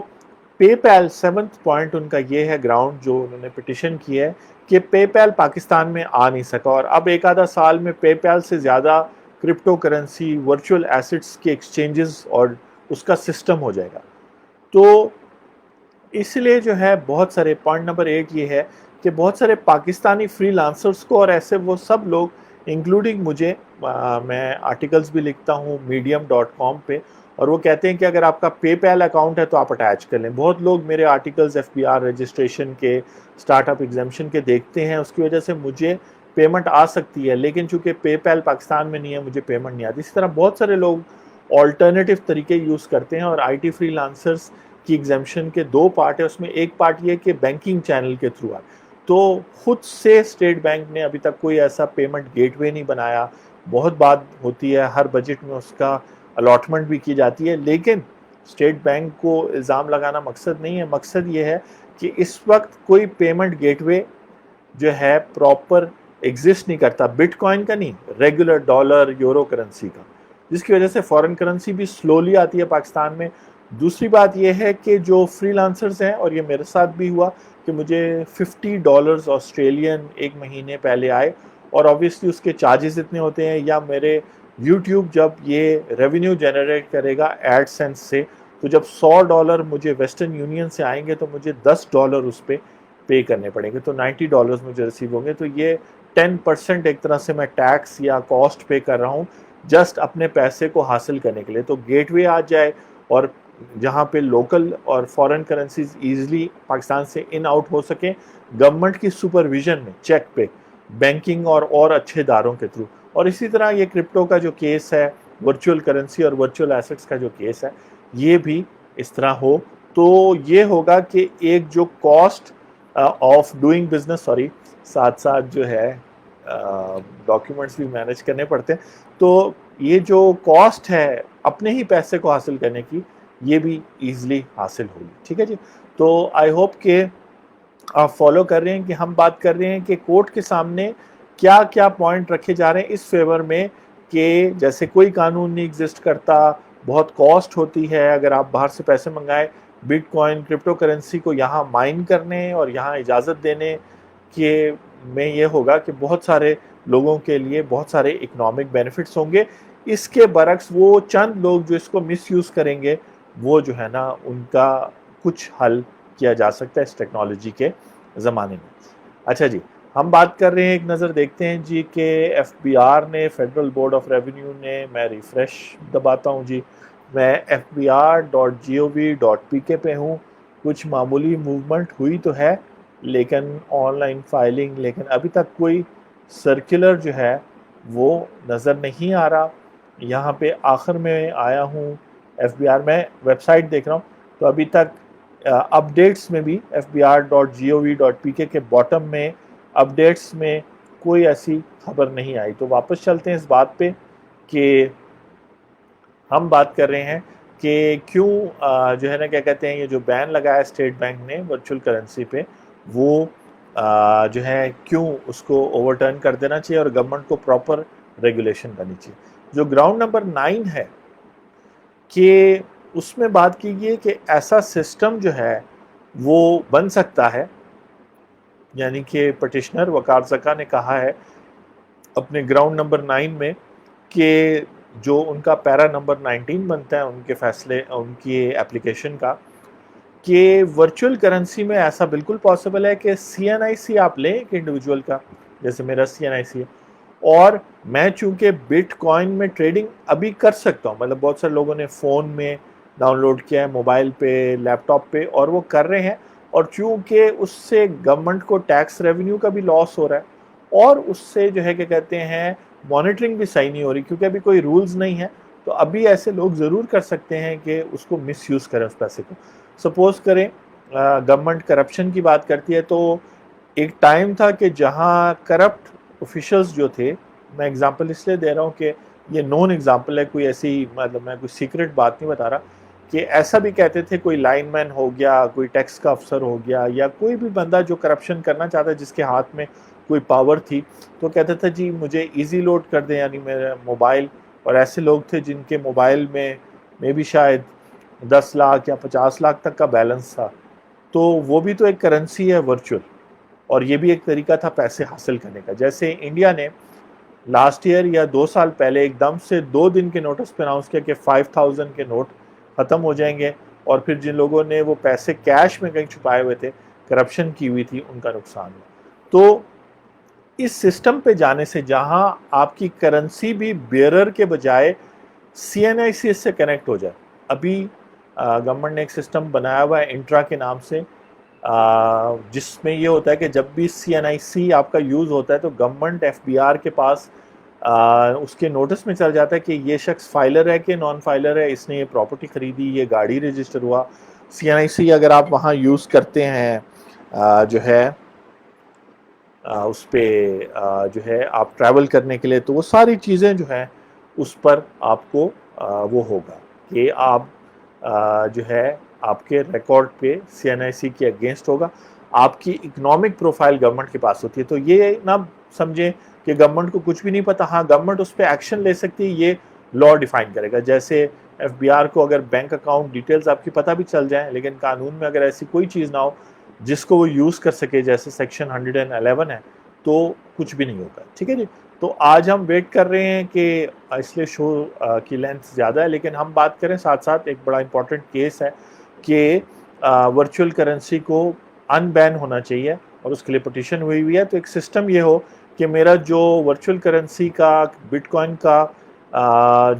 پے پیل 7th پوائنٹ ان کا یہ ہے گراؤنڈ جو انہوں نے پٹیشن کی ہے, کہ پے پیل پاکستان میں آ نہیں سکا, اور اب ایک آدھا سال میں پے پیل سے زیادہ کرپٹو کرنسی, ورچوئل ایسٹس کے ایکسچینجز اور اس کا سسٹم ہو جائے گا. تو اس لیے جو ہے بہت سارے, پوائنٹ نمبر 8 یہ ہے کہ بہت سارے پاکستانی فری لانسرز کو, اور ایسے وہ سب لوگ انکلوڈنگ مجھے, میں آرٹیکلز بھی لکھتا ہوں medium.com پہ, اور وہ کہتے ہیں کہ اگر آپ کا پے پیل اکاؤنٹ ہے تو آپ اٹیچ کر لیں. بہت لوگ میرے آرٹیکلز FBR رجسٹریشن کے, اسٹارٹ اپ ایگزمپشن کے دیکھتے ہیں, اس کی وجہ سے مجھے پیمنٹ آ سکتی ہے, لیکن چونکہ پے پیل پاکستان میں نہیں ہے مجھے پیمنٹ نہیں آتی. اسی طرح بہت سارے لوگ آلٹرنیٹیو طریقے یوز کرتے ہیں, اور IT فری لانسرز کی ایگزمپشن کے 2 پارٹ ہے. اس میں ایک پارٹ یہ کہ بینکنگ چینل کے تھرو ہے, تو خود سے اسٹیٹ بینک نے ابھی تک کوئی ایسا پیمنٹ گیٹ وے نہیں بنایا. بہت بات ہوتی ہے, ہر بجٹ میں اس کا الاٹمنٹ بھی کی جاتی ہے, لیکن اسٹیٹ بینک کو الزام لگانا مقصد نہیں ہے. مقصد یہ ہے کہ اس وقت کوئی پیمنٹ گیٹ وے جو ہے پراپر ایگزسٹ نہیں کرتا, بٹ کوائن کا نہیں, ریگولر ڈالر یورو کرنسی کا, جس کی وجہ سے فورن کرنسی بھی سلولی آتی ہے پاکستان میں. دوسری بات یہ ہے کہ جو فری لانسرز ہیں, اور یہ میرے ساتھ بھی ہوا کہ مجھے $50 آسٹریلین ایک مہینے پہلے آئے, اور آبویسلی اس کے چارجز اتنے ہوتے ہیں, یا میرے YouTube جب یہ ریونیو جنریٹ کرے گا ایڈ سینس سے, تو جب $100 مجھے ویسٹرن یونین سے آئیں گے تو مجھے $10 اس پہ پے کرنے پڑیں گے, تو $90 مجھے ریسیو ہوں گے. تو یہ 10% ایک طرح سے میں ٹیکس یا کاسٹ پے کر رہا ہوں جسٹ اپنے پیسے کو حاصل کرنے کے لیے. تو گیٹ وے آ جائے اور جہاں پہ لوکل اور فورن کرنسیز ایزلی پاکستان سے ان آؤٹ ہو سکیں گورنمنٹ کی سپرویژن میں، چیک پہ، بینکنگ اور اچھے اداروں کے تھرو. اور اسی طرح یہ کرپٹو کا جو کیس ہے، ورچوئل کرنسی اور ورچوئل ایسٹس کا جو کیس ہے، یہ بھی اس طرح ہو تو یہ ہوگا کہ ایک جو کاسٹ آف ڈوئنگ بزنس، ساتھ ساتھ جو ہے ڈاکیومنٹس بھی مینیج کرنے پڑتے ہیں، تو یہ جو کاسٹ ہے اپنے ہی پیسے کو حاصل کرنے کی، یہ بھی ایزلی حاصل ہوگی. ٹھیک ہے جی. تو آئی ہوپ کہ آپ فالو کر رہے ہیں کہ ہم بات کر رہے ہیں کہ کورٹ کے سامنے کیا کیا پوائنٹ رکھے جا رہے ہیں اس فیور میں کہ جیسے کوئی قانون نہیں ایگزسٹ کرتا، بہت کاسٹ ہوتی ہے اگر آپ باہر سے پیسے منگائیں بٹ کوائن کرپٹو کرنسی کو یہاں مائن کرنے اور یہاں اجازت دینے کہ میں یہ ہوگا کہ بہت سارے لوگوں کے لیے بہت سارے اکنامک بینیفٹس ہوں گے. اس کے برعکس وہ چند لوگ جو اس کو مس یوز کریں گے، وہ جو ہے نا ان کا کچھ حل کیا جا سکتا ہے اس ٹیکنالوجی کے زمانے میں. اچھا جی، ہم بات کر رہے ہیں، ایک نظر دیکھتے ہیں جی کہ ایف بی آر نے، فیڈرل بورڈ آف ریونیو نے، میں ریفریش دباتا ہوں جی، میں fbr.gov.pk پہ ہوں. کچھ معمولی موومنٹ ہوئی تو ہے لیکن آن لائن فائلنگ، لیکن ابھی تک کوئی سرکولر جو ہے وہ نظر نہیں آ رہا. یہاں پہ آخر میں آیا ہوں ایف بی آر، میں ویب سائٹ دیکھ رہا ہوں تو ابھی تک اپڈیٹس میں بھی fbr.gov.pk کے باٹم میں اپڈیٹس میں کوئی ایسی خبر نہیں آئی. تو واپس چلتے ہیں اس بات پہ کہ ہم بات کر رہے ہیں کہ کیوں جو ہے نا کیا کہتے ہیں یہ جو بین لگایا اسٹیٹ بینک نے ورچوئل کرنسی پہ، وہ جو ہے کیوں اس کو اوور ٹرن کر دینا چاہیے اور گورنمنٹ کو پراپر ریگولیشن کرنی چاہیے. جو گراؤنڈ نمبر 9 ہے کہ اس میں بات کی گئی کہ ایسا سسٹم جو ہے وہ بن سکتا ہے، یعنی کہ پٹیشنر وقار زکا نے کہا ہے اپنے گراؤنڈ نمبر 9 میں کہ جو ان کا پیرا نمبر 19 بنتا ہے ان کے فیصلے، ان کی اپلیکیشن کا، کہ ورچوئل کرنسی میں ایسا بالکل پاسبل ہے کہ سی این آئی سی آپ لیں ایک انڈیویجول کا، جیسے میرا سی این آئی سی ہے، اور میں چونکہ بٹ کوائن میں ٹریڈنگ ابھی کر سکتا ہوں، مطلب بہت سارے لوگوں نے فون میں ڈاؤن لوڈ کیا ہے، موبائل پہ، لیپ ٹاپ پہ، اور وہ کر رہے ہیں، اور چونکہ اس سے گورنمنٹ کو ٹیکس ریونیو کا بھی لاس ہو رہا ہے اور اس سے جو ہے کہ کہتے ہیں مانیٹرنگ بھی صحیح نہیں ہو رہی کیونکہ ابھی کوئی رولز نہیں ہے، تو ابھی ایسے لوگ ضرور کر سکتے ہیں کہ اس کو مس یوز کریں اس پیسے کو. سپوز کریں گورنمنٹ کرپشن کی بات کرتی ہے تو ایک ٹائم تھا کہ جہاں کرپٹ آفیشلز جو تھے، میں اگزامپل اس لیے دے رہا ہوں کہ یہ نون اگزامپل ہے، کوئی ایسی مطلب میں کوئی سیکرٹ بات نہیں بتا رہا، کہ ایسا بھی کہتے تھے کوئی لائن مین ہو گیا، کوئی ٹیکس کا افسر ہو گیا، یا کوئی بھی بندہ جو کرپشن کرنا چاہتا ہے جس کے ہاتھ میں کوئی پاور تھی، تو کہتا تھا جی مجھے ایزی لوڈ کر دیں، یعنی میرا موبائل. اور ایسے لوگ تھے جن کے موبائل میں بھی شاید 10 لاکھ یا 50 لاکھ تک کا بیلنس تھا، تو وہ بھی تو ایک کرنسی ہے ورچوئل، اور یہ بھی ایک طریقہ تھا پیسے حاصل کرنے کا. جیسے انڈیا نے لاسٹ ایئر یا 2 سال پہلے ایک دم سے 2 دن کے نوٹس پہ اناؤنس کیا کہ 5000 کے نوٹ ختم ہو جائیں گے، اور پھر جن لوگوں نے وہ پیسے کیش میں کہیں چھپائے ہوئے تھے، کرپشن کی ہوئی تھی، ان کا نقصان ہوا. تو اس سسٹم پہ جانے سے جہاں آپ کی کرنسی بھی بیئرر کے بجائے سی این آئی سی سے کنیکٹ ہو جائے. ابھی گورنمنٹ نے ایک سسٹم بنایا ہوا ہے انٹرا کے نام سے، جس میں یہ ہوتا ہے کہ جب بھی سی این آئی سی آپ کا یوز ہوتا ہے تو گورنمنٹ ایف بی آر کے پاس اس کے نوٹس میں چل جاتا ہے کہ یہ شخص فائلر ہے کہ نان فائلر ہے، اس نے یہ پراپرٹی خریدی، یہ گاڑی رجسٹر ہوا. سی این آئی سی اگر آپ وہاں یوز کرتے ہیں جو ہے اس پہ جو ہے آپ ٹریول کرنے کے لیے، تو وہ ساری چیزیں جو ہیں اس پر آپ کو وہ ہوگا کہ آپ جو ہے آپ کے ریکارڈ پہ سی این آئی سی کے اگینسٹ ہوگا. آپ کی اکنامک پروفائل گورنمنٹ کے پاس ہوتی ہے، تو یہ نہ سمجھیں کہ گورنمنٹ کو کچھ بھی نہیں پتا. ہاں گورنمنٹ اس پہ ایکشن لے سکتی ہے، یہ لا ڈیفائن کرے گا. جیسے ایف بی آر کو اگر بینک اکاؤنٹ ڈیٹیلز آپ کی پتہ بھی چل جائیں، لیکن قانون میں اگر ایسی کوئی چیز نہ ہو جس کو وہ یوز کر سکے، جیسے سیکشن 111 ہے، تو کچھ بھی نہیں ہوگا. ٹھیک ہے جی. تو آج ہم ویٹ کر رہے ہیں کہ اس لیے شو کی لینتھ زیادہ ہے، لیکن ہم بات کریں ساتھ ساتھ ایک بڑا امپورٹنٹ کیس ہے کہ ورچوئل کرنسی کو ان بین ہونا چاہیے، اور اس کے لیے پٹیشن ہوئی ہے. تو ایک سسٹم یہ ہو کہ میرا جو ورچوئل کرنسی کا بٹ کوائن کا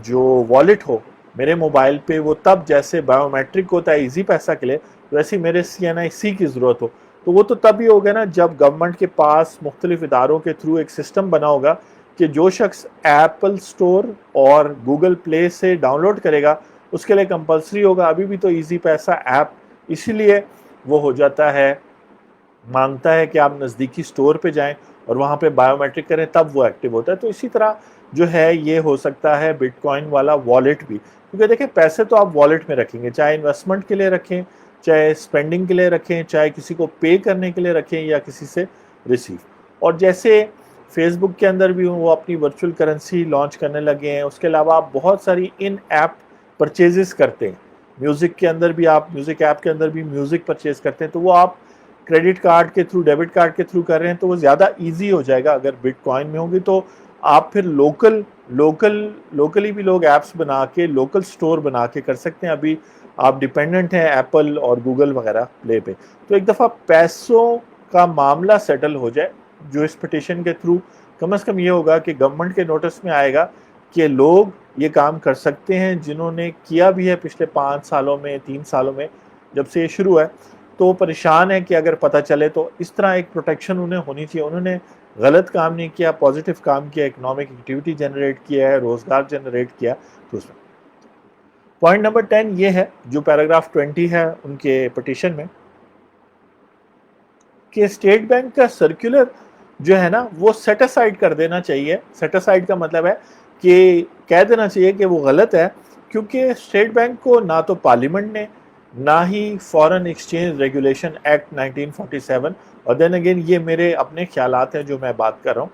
جو والیٹ ہو، میرے موبائل پہ وہ تب جیسے بایو میٹرک ہوتا ہے ایزی پیسہ کے لیے، ویسے میرے CNIC کی ضرورت ہو، تو وہ تو تب ہی ہوگا نا جب گورنمنٹ کے پاس مختلف اداروں کے تھرو ایک سسٹم بنا ہوگا کہ جو شخص ایپل سٹور اور گوگل پلے سے ڈاؤن لوڈ کرے گا اس کے لیے کمپلسری ہوگا۔ ابھی بھی تو ایزی پیسہ ایپ اسی لیے وہ ہو جاتا ہے، مانگتا ہے کہ آپ نزدیکی سٹور پہ جائیں اور وہاں پہ بایو میٹرک کریں تب وہ ایکٹیو ہوتا ہے۔ تو اسی طرح جو ہے یہ ہو سکتا ہے بٹ کوائن والا والیٹ بھی، کیونکہ دیکھیں پیسے تو آپ والیٹ میں رکھیں گے، چاہے انویسٹمنٹ کے لیے رکھیں، چاہے اسپینڈنگ کے لیے رکھیں، چاہے کسی کو پے کرنے کے لیے رکھیں یا کسی سے ریسیو۔ اور جیسے فیس بک کے اندر بھی وہ اپنی ورچوئل کرنسی لانچ کرنے لگے ہیں، اس کے علاوہ آپ بہت ساری ان ایپ پرچیزز کرتے ہیں، میوزک کے اندر بھی آپ میوزک ایپ کے اندر بھی میوزک پرچیز کرتے ہیں، تو وہ آپ کریڈٹ کارڈ کے تھرو ڈیبٹ کارڈ کے تھرو کر رہے ہیں تو وہ زیادہ ایزی ہو جائے گا۔ اگر بٹ کوائن میں ہوگی تو آپ پھر لوکلی بھی لوگ ایپس بنا کے لوکل سٹور بنا کے کر سکتے ہیں۔ ابھی آپ ڈیپینڈنٹ ہیں ایپل اور گوگل وغیرہ پلے پہ، تو ایک دفعہ پیسوں کا معاملہ سیٹل ہو جائے جو اس پٹیشن کے تھرو کم از کم یہ ہوگا کہ گورنمنٹ کے نوٹس میں آئے گا کہ لوگ یہ کام کر سکتے ہیں جنہوں نے کیا بھی ہے پچھلے 5 سالوں میں 3 سالوں میں جب سے یہ شروع ہے، تو وہ پریشان ہے کہ اگر پتہ چلے تو اس طرح ایک پروٹیکشن انہیں ہونی چاہیے۔ انہوں نے غلط کام نہیں کیا، پازیٹیو کام کیا، اکنامک ایکٹیویٹی جنریٹ کیا ہے، روزگار جنریٹ کیا۔ تو اس میں پوائنٹ نمبر 10 یہ ہے جو پیراگراف 20 ہے ان کے پٹیشن میں، کہ اسٹیٹ بینک کا سرکولر جو ہے نا وہ سیٹ اسائڈ کر دینا چاہیے۔ سیٹ اسائڈ کا مطلب ہے کہ کہہ دینا چاہیے کہ وہ غلط ہے، کیونکہ اسٹیٹ بینک کو نہ تو پارلیمنٹ نے نہ ہی فارن ایکسچینج ریگولیشن ایکٹ 1947، اور دین اگین یہ میرے اپنے خیالات ہیں جو میں بات کر رہا ہوں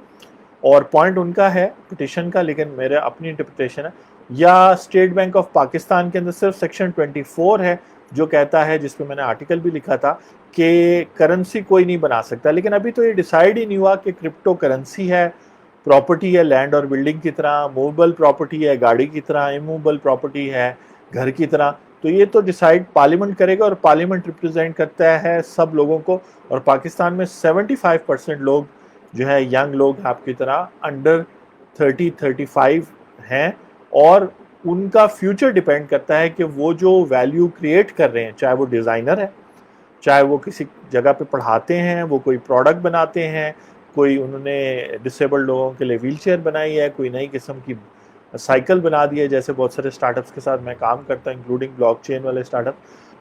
اور پوائنٹ ان کا ہے پٹیشن کا، لیکن میرے اپنی انٹرپریٹیشن ہے، یا اسٹیٹ بینک آف پاکستان کے اندر صرف سیکشن 24 ہے جو کہتا ہے، جس پہ میں نے آرٹیکل بھی لکھا تھا کہ کرنسی کوئی نہیں بنا سکتا، لیکن ابھی تو یہ ڈیسائیڈ ہی نہیں ہوا کہ کرپٹو کرنسی ہے، پراپرٹی ہے لینڈ اور بلڈنگ کی طرح، موویبل پراپرٹی ہے گاڑی کی طرح، اموویبل پراپرٹی ہے گھر کی طرح، تو یہ تو ڈیسائیڈ پارلیمنٹ کرے گا، اور پارلیمنٹ ریپرزینٹ کرتا ہے سب لوگوں کو، اور پاکستان میں 75% لوگ جو ہے ینگ لوگ آپ کی طرح انڈر 35 ہیں، اور ان کا فیوچر ڈیپینڈ کرتا ہے کہ وہ جو ویلیو کریٹ کر رہے ہیں، چاہے وہ ڈیزائنر ہے، چاہے وہ کسی جگہ پہ پڑھاتے ہیں، وہ کوئی پروڈکٹ بناتے ہیں، کوئی انہوں نے ڈسیبلڈ لوگوں کے لیے ویل چیئر بنائی ہے، کوئی نئی قسم کی سائیکل بنا دی ہے، جیسے بہت سارے اسٹارٹ اپس کے ساتھ میں کام کرتا ہوں انکلوڈنگ بلاک چین والے اسٹارٹ اپ،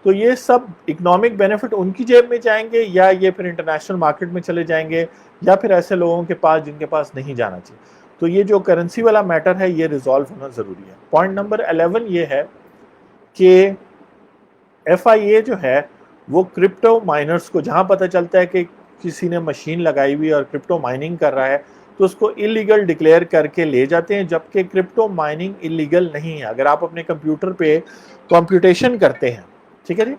تو یہ سب اکنامک بینیفٹ ان کی جیب میں جائیں گے، یا یہ پھر انٹرنیشنل مارکیٹ میں چلے جائیں گے، یا پھر ایسے لوگوں کے پاس جن کے پاس نہیں جانا چاہیے۔ تو یہ جو کرنسی والا میٹر ہے یہ ریزالو ہونا ضروری ہے۔ پوائنٹ نمبر 11 یہ ہے کہ FIA جو ہے وہ کرپٹو مائنرز کو جہاں پتہ چلتا ہے کہ کسی نے مشین لگائی ہوئی اور کرپٹو مائننگ کر رہا ہے تو اس کو اللیگل ڈکلیئر کر کے لے جاتے ہیں، جبکہ کرپٹو مائننگ اللیگل نہیں ہے۔ اگر آپ اپنے کمپیوٹر پہ کمپیوٹیشن کرتے ہیں، ٹھیک ہے جی،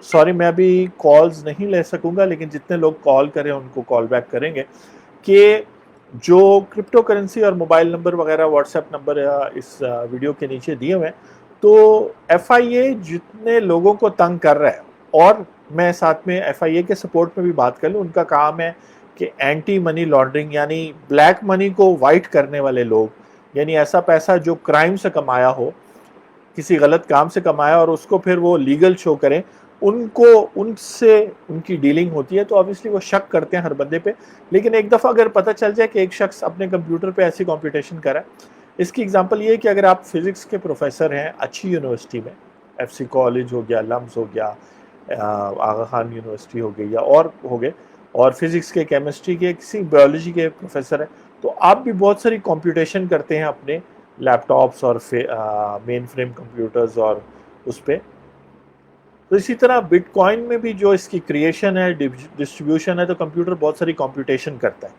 سوری میں ابھی کالز نہیں لے سکوں گا، لیکن جتنے لوگ کال کریں ان کو کال بیک کریں گے، کہ جو کرپٹو کرنسی اور موبائل نمبر وغیرہ واٹس ایپ نمبر اس ویڈیو کے نیچے دیے ہوئے ہیں، تو FIA جتنے لوگوں کو تنگ کر رہا ہے، اور میں ساتھ میں FIA کے سپورٹ میں بھی بات کر لوں، ان کا کام ہے کہ اینٹی منی لانڈرنگ یعنی بلیک منی کو وائٹ کرنے والے لوگ، یعنی ایسا پیسہ جو کرائم سے کمایا ہو، کسی غلط کام سے کمایا اور اس کو پھر وہ لیگل شو کریں، ان سے ان کی ڈیلنگ ہوتی ہے۔ تو obviously وہ شک کرتے ہیں ہر بندے پہ، لیکن ایک دفعہ اگر پتہ چل جائے کہ ایک شخص اپنے کمپیوٹر پہ ایسی کمپیوٹیشن کرا ہے، اس کی اگزامپل یہ ہے کہ اگر آپ فزکس کے پروفیسر ہیں اچھی یونیورسٹی میں، FC کالج ہو گیا، لمز ہو گیا، آغا خان یونیورسٹی ہو گئی یا اور ہو گئے، اور فزکس کے، کیمسٹری کے، کسی بایولوجی کے پروفیسر ہیں، تو آپ بھی بہت ساری کمپیوٹیشن کرتے ہیں اپنے لیپ ٹاپس اور مین فریم کمپیوٹرز اور اس پہ۔ تو اسی طرح بٹ کوائن میں بھی جو اس کی کریشن ہے، ڈسٹریبیوشن ہے، تو کمپیوٹر بہت ساری کمپیوٹیشن کرتا ہے۔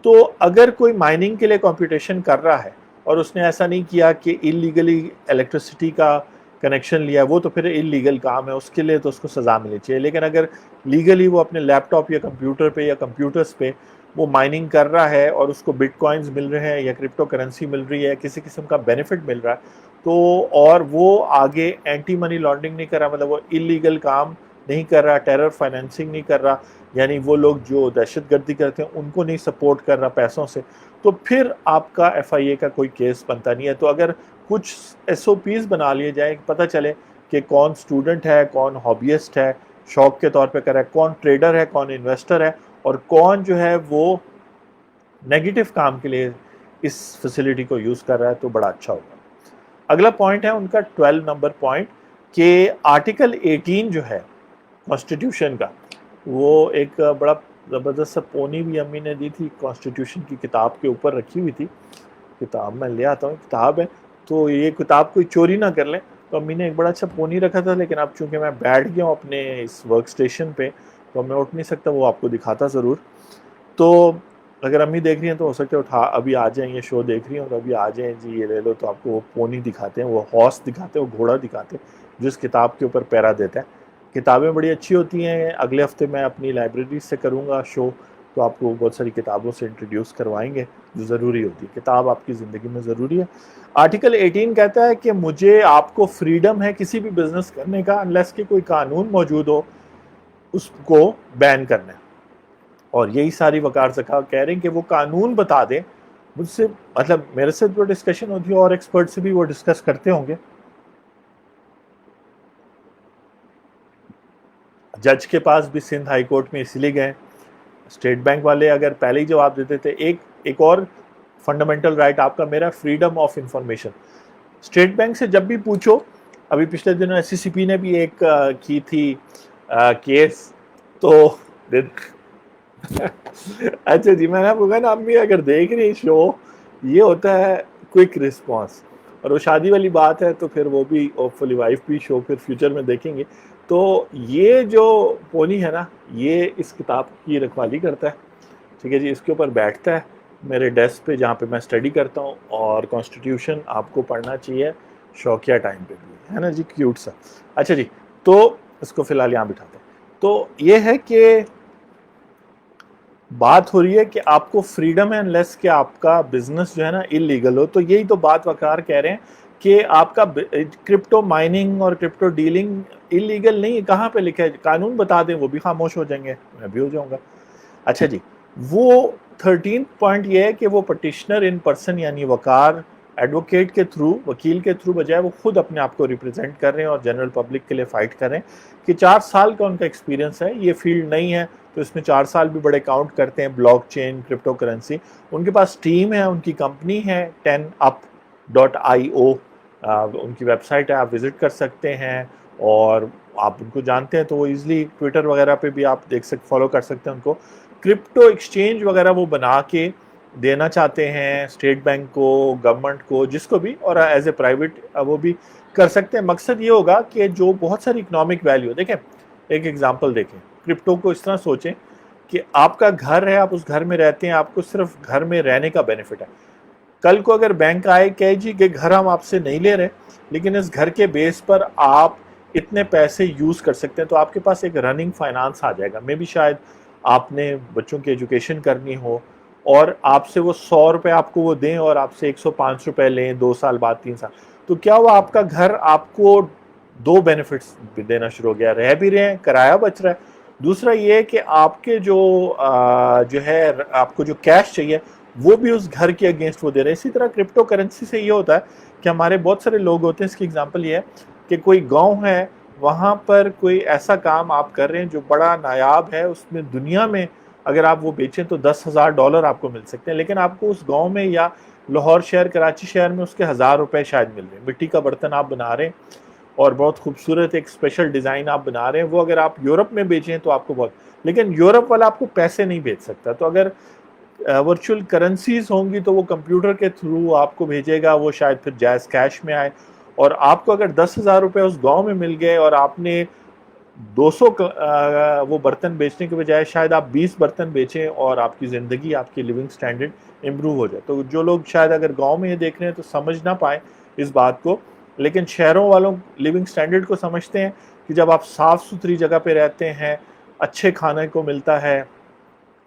تو اگر کوئی مائننگ کے لیے کمپیوٹیشن کر رہا ہے اور اس نے ایسا نہیں کیا کہ اللیگلی الیکٹریسٹی کا کنیکشن لیا، وہ تو پھر اللیگل کام ہے، اس کے لیے تو اس کو سزا ملنی چاہیے، لیکن اگر لیگلی وہ اپنے لیپ ٹاپ یا کمپیوٹر پہ یا کمپیوٹرز پہ وہ مائننگ کر رہا ہے اور اس کو بٹ کوائنز مل رہے ہیں یا کرپٹو کرنسی مل رہی ہے، کسی قسم کا بینیفٹ مل رہا ہے، تو اور وہ آگے اینٹی منی لانڈرنگ نہیں کر رہا، مطلب وہ اللیگل کام نہیں کر رہا، ٹیرر فائنینسنگ نہیں کر رہا، یعنی وہ لوگ جو دہشت گردی کرتے ہیں ان کو نہیں سپورٹ کر رہا پیسوں سے، تو پھر آپ کا FIA کا کوئی کیس بنتا نہیں ہے۔ تو اگر کچھ ایس او پیز بنا لیے جائیں، پتہ چلے کہ کون اسٹوڈنٹ ہے، کون ہابیسٹ ہے شوق کے طور پہ کر رہا ہے، کون ٹریڈر ہے، کون انویسٹر ہے، اور کون جو ہے وہ نیگیٹو کام کے لیے اس فیسلٹی کو یوز کر رہا ہے، تو بڑا اچھا ہوگا۔ اگلا پوائنٹ ہے ان کا 12 نمبر پوائنٹ کہ آرٹیکل 18 جو ہے کانسٹیٹیوشن کا، وہ ایک بڑا زبردست سا پونی بھی امی نے دی تھی، کانسٹیٹیوشن کی کتاب کے اوپر رکھی ہوئی تھی، کتاب میں لے آتا ہوں، کتاب ہے، تو یہ کتاب کوئی چوری نہ کر لیں، تو امی نے ایک بڑا اچھا پونی رکھا تھا، لیکن اب چونکہ میں بیٹھ گیا ہوں اپنے اس ورک سٹیشن پہ تو میں اٹھ نہیں سکتا، وہ آپ کو دکھاتا ضرور۔ تو اگر امی دیکھ رہی ہیں تو ہو سکتا ہے اٹھا ابھی آ جائیں، یہ شو دیکھ رہی ہوں تو ابھی آ جائیں جی یہ لے لو، تو آپ کو وہ پونی دکھاتے ہیں، وہ ہارس دکھاتے ہیں، وہ گھوڑا دکھاتے ہیں جس کتاب کے اوپر پیرا دیتا ہے۔ کتابیں بڑی اچھی ہوتی ہیں، اگلے ہفتے میں اپنی لائبریری سے کروں گا شو، تو آپ کو بہت ساری کتابوں سے انٹروڈیوس کروائیں گے جو ضروری ہوتی ہے، کتاب آپ کی زندگی میں ضروری ہے۔ آرٹیکل 18 کہتا ہے کہ مجھے آپ کو فریڈم ہے کسی بھی بزنس کرنے کا، انلیس کہ کوئی قانون موجود ہو اس کو بین کرنا ہے، اور یہی ساری وقار زکا کہہ رہے ہیں کہ وہ قانون بتا دیں مجھ سے، مطلب میرے سے جو ڈسکشن ہوتی ہے اور ایکسپرٹ سے بھی وہ ڈسکس کرتے ہوں گے۔ جج کے پاس بھی سندھ ہائی کورٹ میں اسی لیے گئے، اسٹیٹ بینک والے اگر پہلے ہی جواب دیتے تھے، ایک اور فنڈامنٹل رائٹ آپ کا میرا، freedom of information. State bank سے جب بھی پوچھو، ابھی پچھلے دنوں ایس سی سی پی نے بھی ایک کی تھی کیس، تو اچھا جی، میں نے آپ کو کہا نا امی اگر دیکھ رہی شو، یہ ہوتا ہے کوئک رسپانس، اور وہ شادی والی بات ہے تو پھر وہ بھی ہوپ فلی وائف بھی شو پھر فیوچر میں دیکھیں گے۔ تو یہ جو پونی ہے نا، یہ اس کتاب کی رکھوالی کرتا ہے، ٹھیک ہے جی، اس کے اوپر بیٹھتا ہے میرے ڈیسک پہ جہاں پہ میں اسٹڈی کرتا ہوں، اور کانسٹیٹیوشن آپ کو پڑھنا چاہیے شوقیہ ٹائم پہ بھی، ہے نا جی، کیوٹ سا۔ اچھا جی، تو اس کو فی الحال یہاں بٹھاتے ہیں۔ تو یہ ہے کہ بات ہو رہی ہے کہ آپ کو فریڈم ہے انلیس کہ آپ کا بزنس جو ہے نا اللیگل ہو، تو یہی تو بات وقار کہہ رہے ہیں کہ آپ کا کرپٹو مائننگ اور کرپٹو ڈیلنگ اللیگل نہیں ہے، کہاں پہ لکھا ہے؟ قانون بتا دیں، وہ بھی خاموش ہو جائیں گے، میں بھی ہو جاؤں گا۔ اچھا جی، وہ 13 پوائنٹ یہ ہے کہ وہ پٹیشنر ان پرسن یعنی وقار ایڈوکیٹ کے تھرو، وکیل کے تھرو بجائے وہ خود اپنے آپ کو ریپرزینٹ کر رہے ہیں اور جنرل پبلک کے لیے فائٹ کر رہے ہیں، کہ 4 سال کا ان کا ایکسپیرینس ہے، یہ فیلڈ نہیں ہے تو اس میں 4 سال بھی بڑے کاؤنٹ کرتے ہیں، بلاک چین، کرپٹو کرنسی۔ ان کے پاس ٹیم ہے، ان کی کمپنی ہے 10up.io، ان کی ویب سائٹ ہے، آپ وزٹ کر سکتے ہیں، اور آپ ان کو جانتے ہیں تو وہ ایزلی ٹویٹر وغیرہ پہ بھی آپ دیکھ سکتے، فالو کر سکتے ہیں ان کو۔ کرپٹو ایکسچینج وغیرہ وہ بنا کے دینا چاہتے ہیں اسٹیٹ بینک کو، گورنمنٹ کو، جس کو بھی، اور ایز اے پرائیویٹ وہ بھی کر سکتے ہیں۔ مقصد یہ ہوگا کہ جو بہت ساری اکنامک ویلیو، دیکھیں ایک ایگزامپل دیکھیں، کرپٹو کو اس طرح سوچیں کہ آپ کا گھر ہے، آپ اس گھر میں رہتے ہیں، آپ کو صرف گھر میں رہنے کا بینیفٹ ہے۔ کل کو اگر بینک آئے کہے جی کہ گھر ہم آپ سے نہیں لے رہے، لیکن اس گھر کے بیس پر آپ اتنے پیسے یوز کر سکتے ہیں، تو آپ کے پاس ایک رننگ فائنانس آ جائے گا۔ میں بھی شاید آپ نے بچوں کی ایجوکیشن کرنی ہو اور آپ سے وہ 100 روپے آپ کو وہ دیں اور آپ سے 105 روپے لیں 2 سال بعد، 3 سال، تو کیا ہوا؟ آپ کا گھر آپ کو 2 بینیفٹس دینا شروع ہو گیا، رہ بھی رہے ہیں، کرایہ بچ رہا ہے۔ دوسرا یہ کہ آپ کے جو ہے آپ کو جو کیش چاہیے وہ بھی اس گھر کے اگینسٹ وہ دے رہے ہیں۔ اسی طرح کرپٹو کرنسی سے یہ ہوتا ہے کہ ہمارے بہت سارے لوگ ہوتے ہیں، اس کی اگزامپل یہ ہے کہ کوئی گاؤں ہے، وہاں پر کوئی ایسا کام آپ کر رہے ہیں جو بڑا نایاب ہے، اس میں دنیا میں اگر آپ وہ بیچیں تو $10,000 آپ کو مل سکتے ہیں، لیکن آپ کو اس گاؤں میں یا لاہور شہر، کراچی شہر میں اس کے 1000 روپے شاید مل رہے ہیں۔ مٹی کا برتن آپ بنا رہے ہیں اور بہت خوبصورت ایک اسپیشل ڈیزائن آپ بنا رہے ہیں، وہ اگر آپ یورپ میں بیچیں تو آپ کو بہت، لیکن یورپ والا آپ کو پیسے نہیں بھیج سکتا۔ تو اگر ورچوئل کرنسیز ہوں گی تو وہ کمپیوٹر کے تھرو آپ کو بھیجے گا، وہ شاید پھر جائز کیش میں آئے، اور آپ کو اگر 10,000 روپے اس گاؤں میں مل گئے اور آپ نے 200 وہ برتن بیچنے کے بجائے شاید آپ 20 برتن بیچیں اور آپ کی زندگی، آپ کی لیونگ سٹینڈرڈ امپروو ہو جائے۔ تو جو لوگ شاید اگر گاؤں میں یہ دیکھ رہے ہیں تو سمجھ نہ پائیں اس بات کو، لیکن شہروں والوں لیونگ سٹینڈرڈ کو سمجھتے ہیں کہ جب آپ صاف ستھری جگہ پہ رہتے ہیں، اچھے کھانے کو ملتا ہے،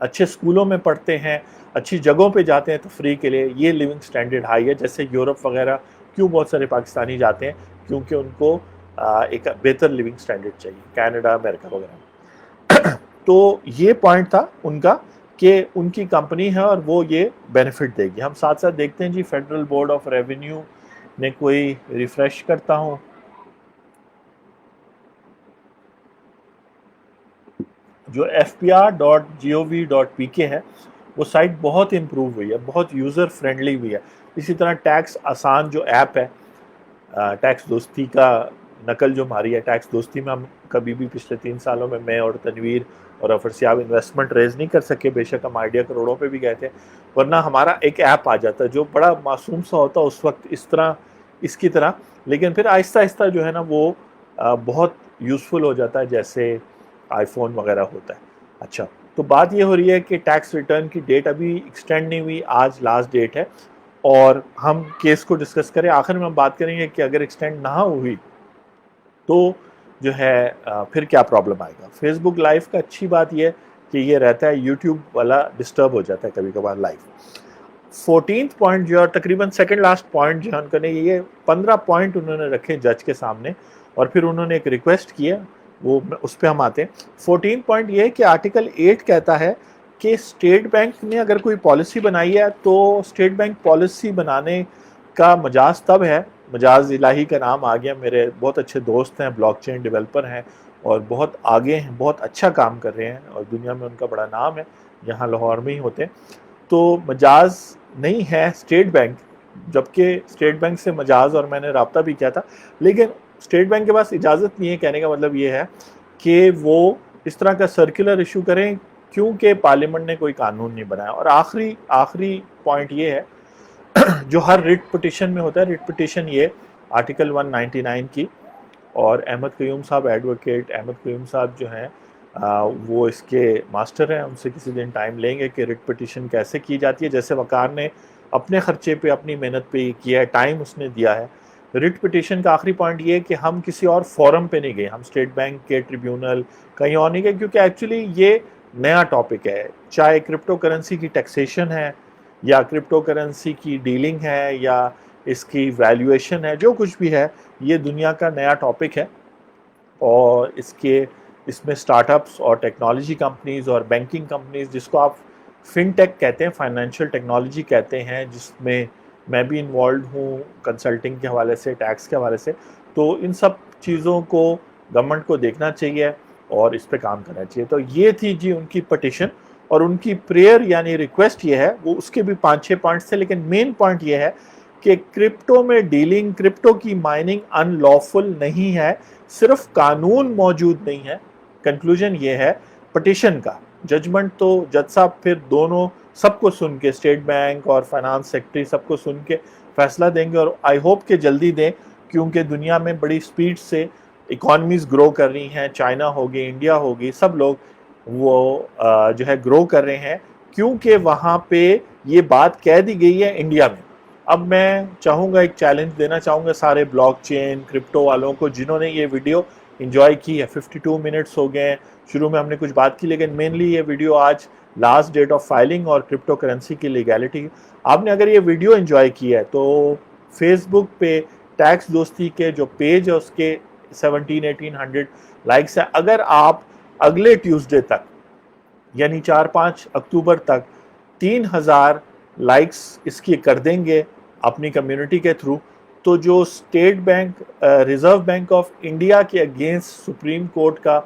اچھے اسکولوں میں پڑھتے ہیں، اچھی جگہوں پہ جاتے ہیں تفریح کے لیے، یہ لیونگ سٹینڈرڈ ہائی ہے۔ جیسے یورپ وغیرہ کیوں بہت سارے پاکستانی جاتے ہیں؟ کیونکہ ان کو ایک بہتر لیونگ سٹینڈرڈ چاہیے، کینیڈا، امریکہ وغیرہ۔ تو یہ پوائنٹ تھا ان کا کہ ان کی کمپنی ہے اور وہ یہ بینیفٹ دے گی۔ ہم ساتھ ساتھ دیکھتے ہیں جی، فیڈرل بورڈ آف ریونیو میں کوئی ریفریش کرتا ہوں. جو fpr.gov.pk ہے وہ سائٹ بہت امپروو ہوئی ہے, بہت یوزر فرینڈلی ہوئی ہے. اسی طرح ٹیکس آسان جو ایپ ہے, ٹیکس دوستی کا نقل جو ماری ہے, ٹیکس دوستی میں ہم کبھی بھی پچھلے 3 سالوں میں اور تنویر اور افرسیاب انویسٹمنٹ ریز نہیں کر سکے. بے شک ہم آئیڈیا کروڑوں پہ بھی گئے تھے, ورنہ ہمارا ایک ایپ آ جاتا ہے جو بڑا معصوم سا ہوتا اس وقت, اس کی طرح, لیکن پھر آہستہ آہستہ جو ہے نا وہ بہت یوزفل ہو جاتا ہے, جیسے آئی فون وغیرہ ہوتا ہے. اچھا, تو بات یہ ہو رہی ہے کہ ٹیکس ریٹرن کی ڈیٹ ابھی ایکسٹینڈ نہیں ہوئی, آج لاسٹ ڈیٹ ہے, اور ہم کیس کو ڈسکس کریں. آخر میں ہم بات کریں گے کہ اگر ایکسٹینڈ نہ ہوئی تو جو ہے پھر کیا پرابلم آئے گا. فیس بک لائیو کا اچھی بات یہ ہے کہ یہ رہتا ہے, یوٹیوب والا ڈسٹرب ہو جاتا ہے کبھی کبھار لائیو. 14th پوائنٹ جو سیکنڈ لاسٹ پوائنٹ جو ان کا نے, یہ 15 پوائنٹ انہوں نے رکھے جج کے سامنے, اور پھر انہوں نے ایک ریکویسٹ کیا, وہ اس پہ ہم آتے ہیں. 14 پوائنٹ یہ ہے کہ آرٹیکل 8 کہتا ہے کہ اسٹیٹ بینک نے اگر کوئی پالیسی بنائی ہے تو اسٹیٹ بینک پالیسی بنانے کا مجاز تب ہے, مجاز الہی کا نام آ گیا. میرے بہت اچھے دوست ہیں, بلاک چین ڈیولپر ہیں, اور بہت آگے ہیں, بہت اچھا کام کر رہے ہیں, اور دنیا میں ان کا بڑا نام ہے, یہاں لاہور میں ہی ہوتے ہیں. تو مجاز نہیں ہے اسٹیٹ بینک, جبکہ اسٹیٹ بینک سے مجاز, اور میں نے رابطہ بھی کیا تھا, لیکن اسٹیٹ بینک کے پاس اجازت نہیں ہے. کہنے کا مطلب یہ ہے کہ وہ اس طرح کا سرکولر ایشو کریں کیونکہ پارلیمنٹ نے کوئی قانون نہیں بنایا. اور آخری پوائنٹ یہ ہے جو ہر ریٹ پٹیشن میں ہوتا ہے, ریٹ پٹیشن یہ آرٹیکل 199 کی, اور احمد قیوم صاحب, ایڈوکیٹ احمد قیوم صاحب جو ہیں وہ اس کے ماسٹر ہیں, ان سے کسی دن ٹائم لیں گے کہ ریٹ پٹیشن کیسے کی جاتی ہے, جیسے وقار نے اپنے خرچے پہ اپنی محنت پہ کیا ہے, ٹائم اس نے دیا ہے. ریٹ پٹیشن کا آخری پوائنٹ یہ ہے کہ ہم کسی اور فورم پہ نہیں گئے, ہم اسٹیٹ بینک کے ٹریبیونل کہیں اور نہیں گئے, کیونکہ ایکچولی یہ نیا ٹاپک ہے. چاہے کرپٹو کرنسی کی ٹیکسیشن ہے, یا کرپٹو کرنسی کی ڈیلنگ ہے, یا اس کی ویلیویشن ہے, جو کچھ بھی ہے, یہ دنیا کا نیا ٹاپک ہے. اور اس میں سٹارٹ اپس اور ٹیکنالوجی کمپنیز اور بینکنگ کمپنیز, جس کو آپ فن ٹیک کہتے ہیں, فائنینشیل ٹیکنالوجی کہتے ہیں, جس میں بھی انوالوڈ ہوں کنسلٹنگ کے حوالے سے, ٹیکس کے حوالے سے. تو ان سب چیزوں کو گورنمنٹ کو دیکھنا چاہیے اور اس پہ کام کرنا چاہیے. تو یہ تھی جی ان کی پٹیشن, اور ان کی پریئر یعنی ریکویسٹ یہ ہے, وہ اس کے بھی 5-6 پوائنٹس تھے, لیکن مین پوائنٹ یہ ہے کہ کرپٹو میں ڈیلنگ, کرپٹو کی مائننگ ان لافل نہیں ہے, صرف قانون موجود نہیں ہے. کنکلوژن یہ ہے پٹیشن کا. ججمنٹ تو جج صاحب پھر دونوں سب کو سن کے, اسٹیٹ بینک اور فائنانس سیکٹری سب کو سن کے فیصلہ دیں گے, اور آئی ہوپ کہ جلدی دیں, کیونکہ دنیا میں بڑی سپیڈ سے اکانومیز گرو کر رہی ہیں. چائنا ہوگی, انڈیا ہوگی, سب لوگ وہ جو ہے گرو کر رہے ہیں, کیونکہ وہاں پہ یہ بات کہہ دی گئی ہے انڈیا میں. اب میں چاہوں گا, ایک چیلنج دینا چاہوں گا سارے بلاک چین کرپٹو والوں کو جنہوں نے یہ ویڈیو انجوائے کی ہے. 52 منٹس ہو گئے ہیں, شروع میں ہم نے کچھ بات کی, لیکن مینلی یہ ویڈیو آج لاسٹ ڈیٹ آف فائلنگ اور کرپٹو کرنسی کی لیگیلٹی. آپ نے اگر یہ ویڈیو انجوائے کی ہے تو فیس بک پہ ٹیکس دوستی کے جو پیج ہے اس کے 1700-1800 لائکس ہیں. اگر آپ اگلے ٹیوزڈے تک یعنی 4-5 اکتوبر تک 3000 لائکس اس کی کر دیں گے اپنی کمیونٹی کے تھرو, تو جو state bank reserve bank of India کے اگینسٹ سپریم کورٹ کا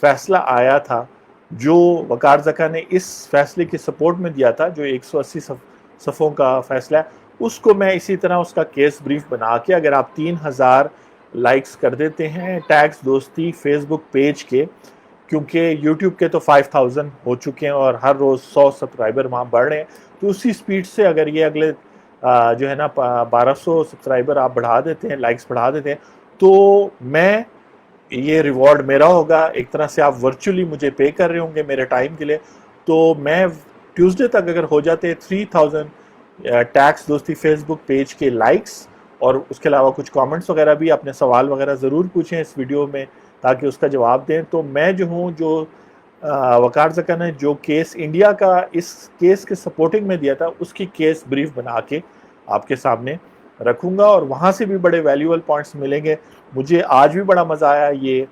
فیصلہ آیا تھا, جو وقار زکا نے اس فیصلے کی سپورٹ میں دیا تھا, جو 180 صفحوں کا فیصلہ ہے, اس کو میں اسی طرح اس کا کیس بریف بنا کے, اگر آپ 3000 لائکس کر دیتے ہیں ٹیکس دوستی فیس بک پیج کے, کیونکہ یوٹیوب کے تو 5000 ہو چکے ہیں اور ہر روز 100 سبسکرائبر وہاں بڑھ رہے ہیں, تو اسی سپیڈ سے اگر یہ اگلے جو ہے نا 1200 سبسکرائبر آپ بڑھا دیتے ہیں, لائکس بڑھا دیتے ہیں, تو میں یہ ریوارڈ میرا ہوگا. ایک طرح سے آپ ورچولی مجھے پے کر رہے ہوں گے میرے ٹائم کے لیے. تو میں ٹیوزڈے تک اگر ہو جاتے 3000 ٹیکس دوستی فیس بک پیج کے لائکس, اور اس کے علاوہ کچھ کامنٹس وغیرہ بھی, اپنے سوال وغیرہ ضرور پوچھیں اس ویڈیو میں تاکہ اس کا جواب دیں, تو میں جو ہوں, جو وقار زکا نے جو کیس انڈیا کا اس کیس کے سپورٹنگ میں دیا تھا, اس کی کیس بریف بنا کے آپ کے سامنے رکھوں گا, اور وہاں سے بھی بڑے ویلیوبل پوائنٹس ملیں گے. مجھے آج بھی بڑا مزہ آیا یہ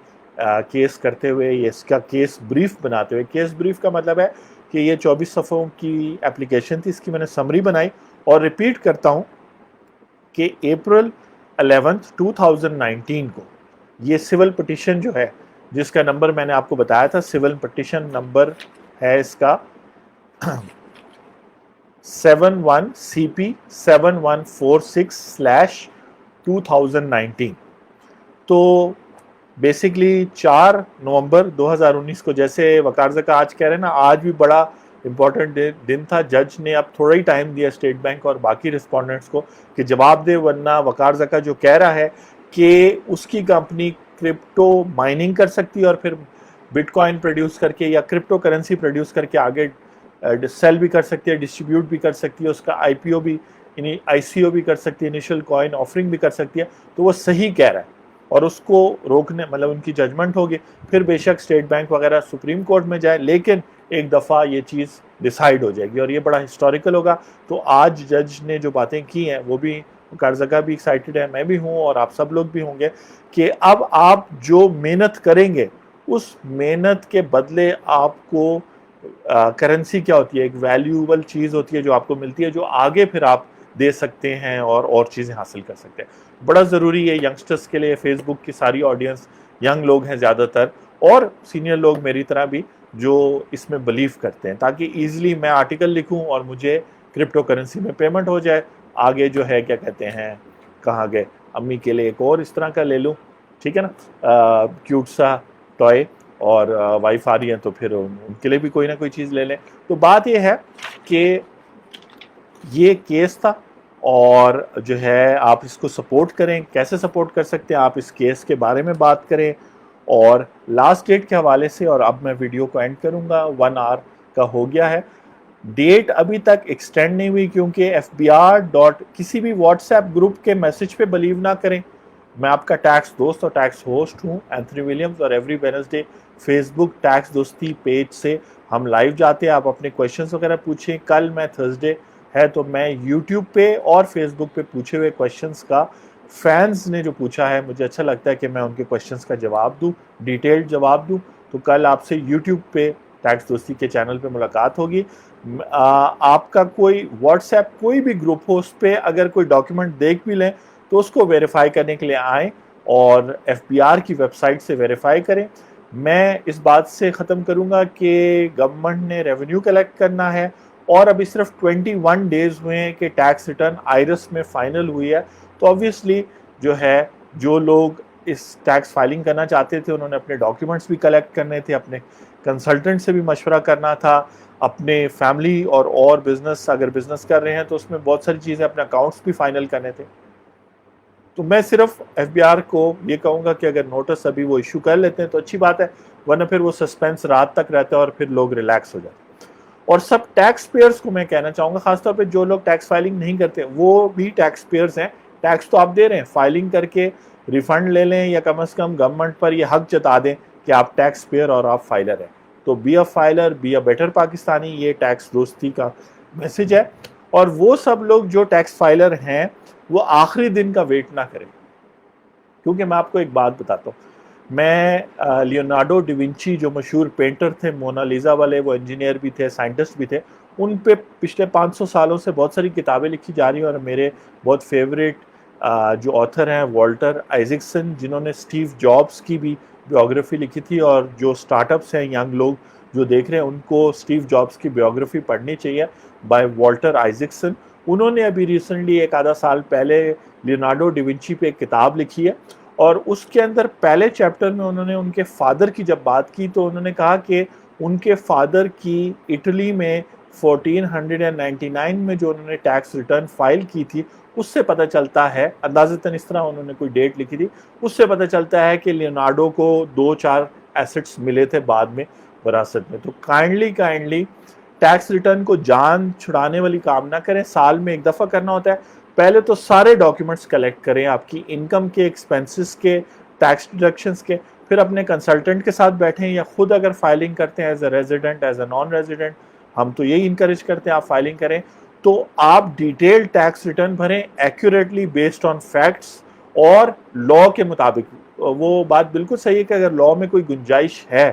کیس کرتے ہوئے, یہ اس کا کیس بریف بناتے ہوئے. کیس بریف کا مطلب ہے کہ یہ 24 صفحوں کی اپلیکیشن تھی, اس کی میں نے سمری بنائی, اور ریپیٹ کرتا ہوں کہ اپریل 11 2019 کو یہ سول پٹیشن جو ہے، جس کا نمبر میں نے آپ کو بتایا تھا، سول پٹیشن نمبر ہے اس کا 71 CP 7146/2019. تو بیسکلی 4 نومبر 2019 کو، جیسے وقار زکا آج کہہ رہے ہیں نا، آج بھی بڑا امپورٹنٹ دن تھا. جج نے اب تھوڑا ہی ٹائم دیا اسٹیٹ بینک اور باقی رسپونڈنٹس کو کہ جواب دے، ورنہ وقار زکا جو کہہ رہا ہے کہ اس کی کمپنی کرپٹو مائننگ کر سکتی ہے اور پھر بٹ کوائن پروڈیوس کر کے یا کرپٹو کرنسی پروڈیوس کر کے آگے سیل بھی کر سکتی ہے، ڈسٹریبیوٹ بھی کر سکتی ہے، اس کا آئی پی او بھی، یعنی آئی سی او بھی کر سکتی ہے، انیشل کوائن آفرنگ بھی کر سکتی ہے. تو وہ صحیح کہہ رہا ہے اور اس کو روکنے، مطلب ان کی ججمنٹ ہوگی، پھر بے شک اسٹیٹ بینک وغیرہ سپریم کورٹ میں جائے، لیکن ایک دفعہ یہ چیز ڈیسائیڈ ہو جائے گی اور یہ بڑا ہسٹوریکل ہوگا. تو آج جج نے جو باتیں کی ہیں وہ بھی، وقار زکا بھی ایکسائٹیڈ ہے، میں بھی ہوں اور آپ سب لوگ بھی ہوں گے کہ اب آپ جو محنت کریں گے اس محنت کے بدلے آپ کو کرنسی کیا ہوتی ہے، ایک ویلیوبل چیز ہوتی ہے جو آپ کو ملتی ہے، جو آگے پھر آپ دے سکتے ہیں اور چیزیں حاصل کر سکتے ہیں. بڑا ضروری ہے ینگسٹرز کے لیے. فیس بک کی ساری آڈینس ینگ لوگ ہیں زیادہ تر، اور سینئر لوگ میری طرح بھی جو اس میں بلیو کرتے ہیں، تاکہ ایزلی میں آرٹیکل لکھوں اور مجھے کرپٹو کرنسی میں پیمنٹ ہو جائے. آگے جو ہے کیا کہتے ہیں، کہاں گئے، امی کے لیے ایک اور اس طرح کا لے لوں، ٹھیک ہے نا، کیوٹ سا ٹوائے، اور وائف آ رہی ہیں تو پھر ان کے لیے بھی کوئی نہ کوئی چیز لے لیں. تو بات یہ ہے کہ یہ کیس تھا اور جو ہے آپ اس کو سپورٹ کریں. کیسے سپورٹ کر سکتے ہیں آپ؟ اس کیس کے بارے میں بات کریں. اور لاسٹ ڈیٹ کے حوالے سے، اور اب میں ویڈیو کو اینڈ کروں گا، 1 آور کا ہو گیا ہے. ڈیٹ ابھی تک ایکسٹینڈ نہیں ہوئی کیونکہ FBR کسی بھی واٹس ایپ گروپ کے میسج پہ بلیو نہ کریں. میں آپ کا ٹیکس دوست اور ٹیکس ہوسٹ ہوں اینتھنی ولیمز، اور ایوری وینسڈے فیس بک ٹیکس دوستی پیج سے ہم لائیو جاتے ہیں. آپ اپنے کویشچنز وغیرہ پوچھیں. کل میں تھرسڈے ہے تو میں یوٹیوب پہ اور فیس بک پہ پوچھے ہوئے کویشچنز کا، فینز نے جو پوچھا ہے، مجھے اچھا لگتا ہے کہ میں ان کے کویشچنز کا جواب دوں، ڈیٹیلڈ جواب دوں. تو کل آپ سے یوٹیوب پہ ٹیکس دوستی کے چینل پہ ملاقات ہوگی. آپ کا کوئی واٹس ایپ کوئی بھی گروپ ہو، اس پہ اگر کوئی ڈاکیومنٹ دیکھ بھی لیں تو اس کو ویریفائی کرنے کے لیے آئیں اور FBR کی ویب سائٹ سے ویریفائی کریں. میں اس بات سے ختم کروں گا کہ گورنمنٹ نے ریونیو کلیکٹ کرنا ہے اور ابھی صرف 21 ڈیز ہوئے ہیں کہ ٹیکس ریٹرن آئرس میں فائنل ہوئی ہے. تو obviously جو ہے، جو لوگ اس ٹیکس فائلنگ کرنا چاہتے تھے انہوں نے اپنے ڈاکیومنٹس بھی کلیکٹ کرنے تھے، اپنے کنسلٹنٹ سے بھی مشورہ کرنا تھا، اپنے فیملی اور بزنس، اگر بزنس کر رہے ہیں تو اس میں بہت ساری چیزیں، اپنے اکاؤنٹس بھی فائنل کرنے تھے. تو میں صرف FBR کو یہ کہوں گا کہ اگر نوٹس ابھی وہ ایشو کر لیتے ہیں تو اچھی بات ہے، ورنہ پھر وہ سسپینس رات تک رہتا ہے اور پھر لوگ ریلیکس ہو جاتے ہیں. اور سب ٹیکس پیئرز کو میں کہنا چاہوں گا، خاص طور پہ جو لوگ ٹیکس فائلنگ نہیں کرتے، وہ بھی ٹیکس پیئرز ہیں. ٹیکس تو آپ دے رہے ہیں، فائلنگ کر کے ریفنڈ لے لیں، یا کم از کم گورنمنٹ پر یہ حق جتا دیں کہ آپ ٹیکس پیئر اور آپ فائلر ہیں. تو be a filer, be a better Pakistani, یہ ٹیکس دوستی کا میسج ہے. اور وہ سب لوگ جو ٹیکس فائلر ہیں وہ آخری دن کا ویٹ نہ کریں، کیونکہ میں آپ کو ایک بات بتاتا ہوں. میں لیونارڈو ڈیونچی جو مشہور پینٹر تھے، مونا لیزا والے، وہ انجینئر بھی تھے، سائنٹسٹ بھی تھے، ان پہ پچھلے 500 سالوں سے بہت ساری کتابیں لکھی جا رہی ہیں. اور میرے بہت فیوریٹ جو آتھر ہیں والٹر آئزکسن، جنہوں نے اسٹیو جابس کی بھی بیوگرافی لکھی تھی، اور جو سٹارٹ اپس ہیں، ینگ لوگ جو دیکھ رہے ہیں، ان کو اسٹیو جابس کی بیوگرافی پڑھنی چاہیے، بائی والٹر آئزکسن. انہوں نے ابھی ریسنٹلی 1 آدھا سال پہلے لیونارڈو ڈیونچی پہ ایک کتاب لکھی ہے، اور اس کے اندر پہلے چیپٹر میں انہوں نے ان کے فادر کی جب بات کی تو انہوں نے کہا کہ ان کے فادر کی اٹلی میں 1499 میں جو انہوں نے ٹیکس ریٹرن فائل کی تھی، اس سے پتہ چلتا ہے، اندازتاً اس طرح انہوں نے کوئی ڈیٹ لکھی تھی، اس سے پتہ چلتا ہے کہ لیونارڈو کو 2-4 ایسٹس ملے تھے بعد میں وراثت میں. تو کائنڈلی ٹیکس ریٹرن کو جان چھڑانے والی کام نہ کریں. سال میں ایک دفعہ کرنا ہوتا ہے. پہلے تو سارے ڈاکیومنٹس کلیکٹ کریں، آپ کی انکم کے، ایکسپینسز کے، ٹیکس ڈیڈکشنز کے. پھر اپنے کنسلٹنٹ کے ساتھ بیٹھیں، یا خود اگر فائلنگ کرتے ہیں as a resident, as a non resident, ہم تو یہی انکریج کرتے ہیں آپ فائلنگ کریں. تو آپ ڈیٹیل ٹیکس ریٹرن بھریں ایکوریٹلی بیسڈ آن فیکٹس اور لا کے مطابق. وہ بات بالکل صحیح ہے کہ اگر لا میں کوئی گنجائش ہے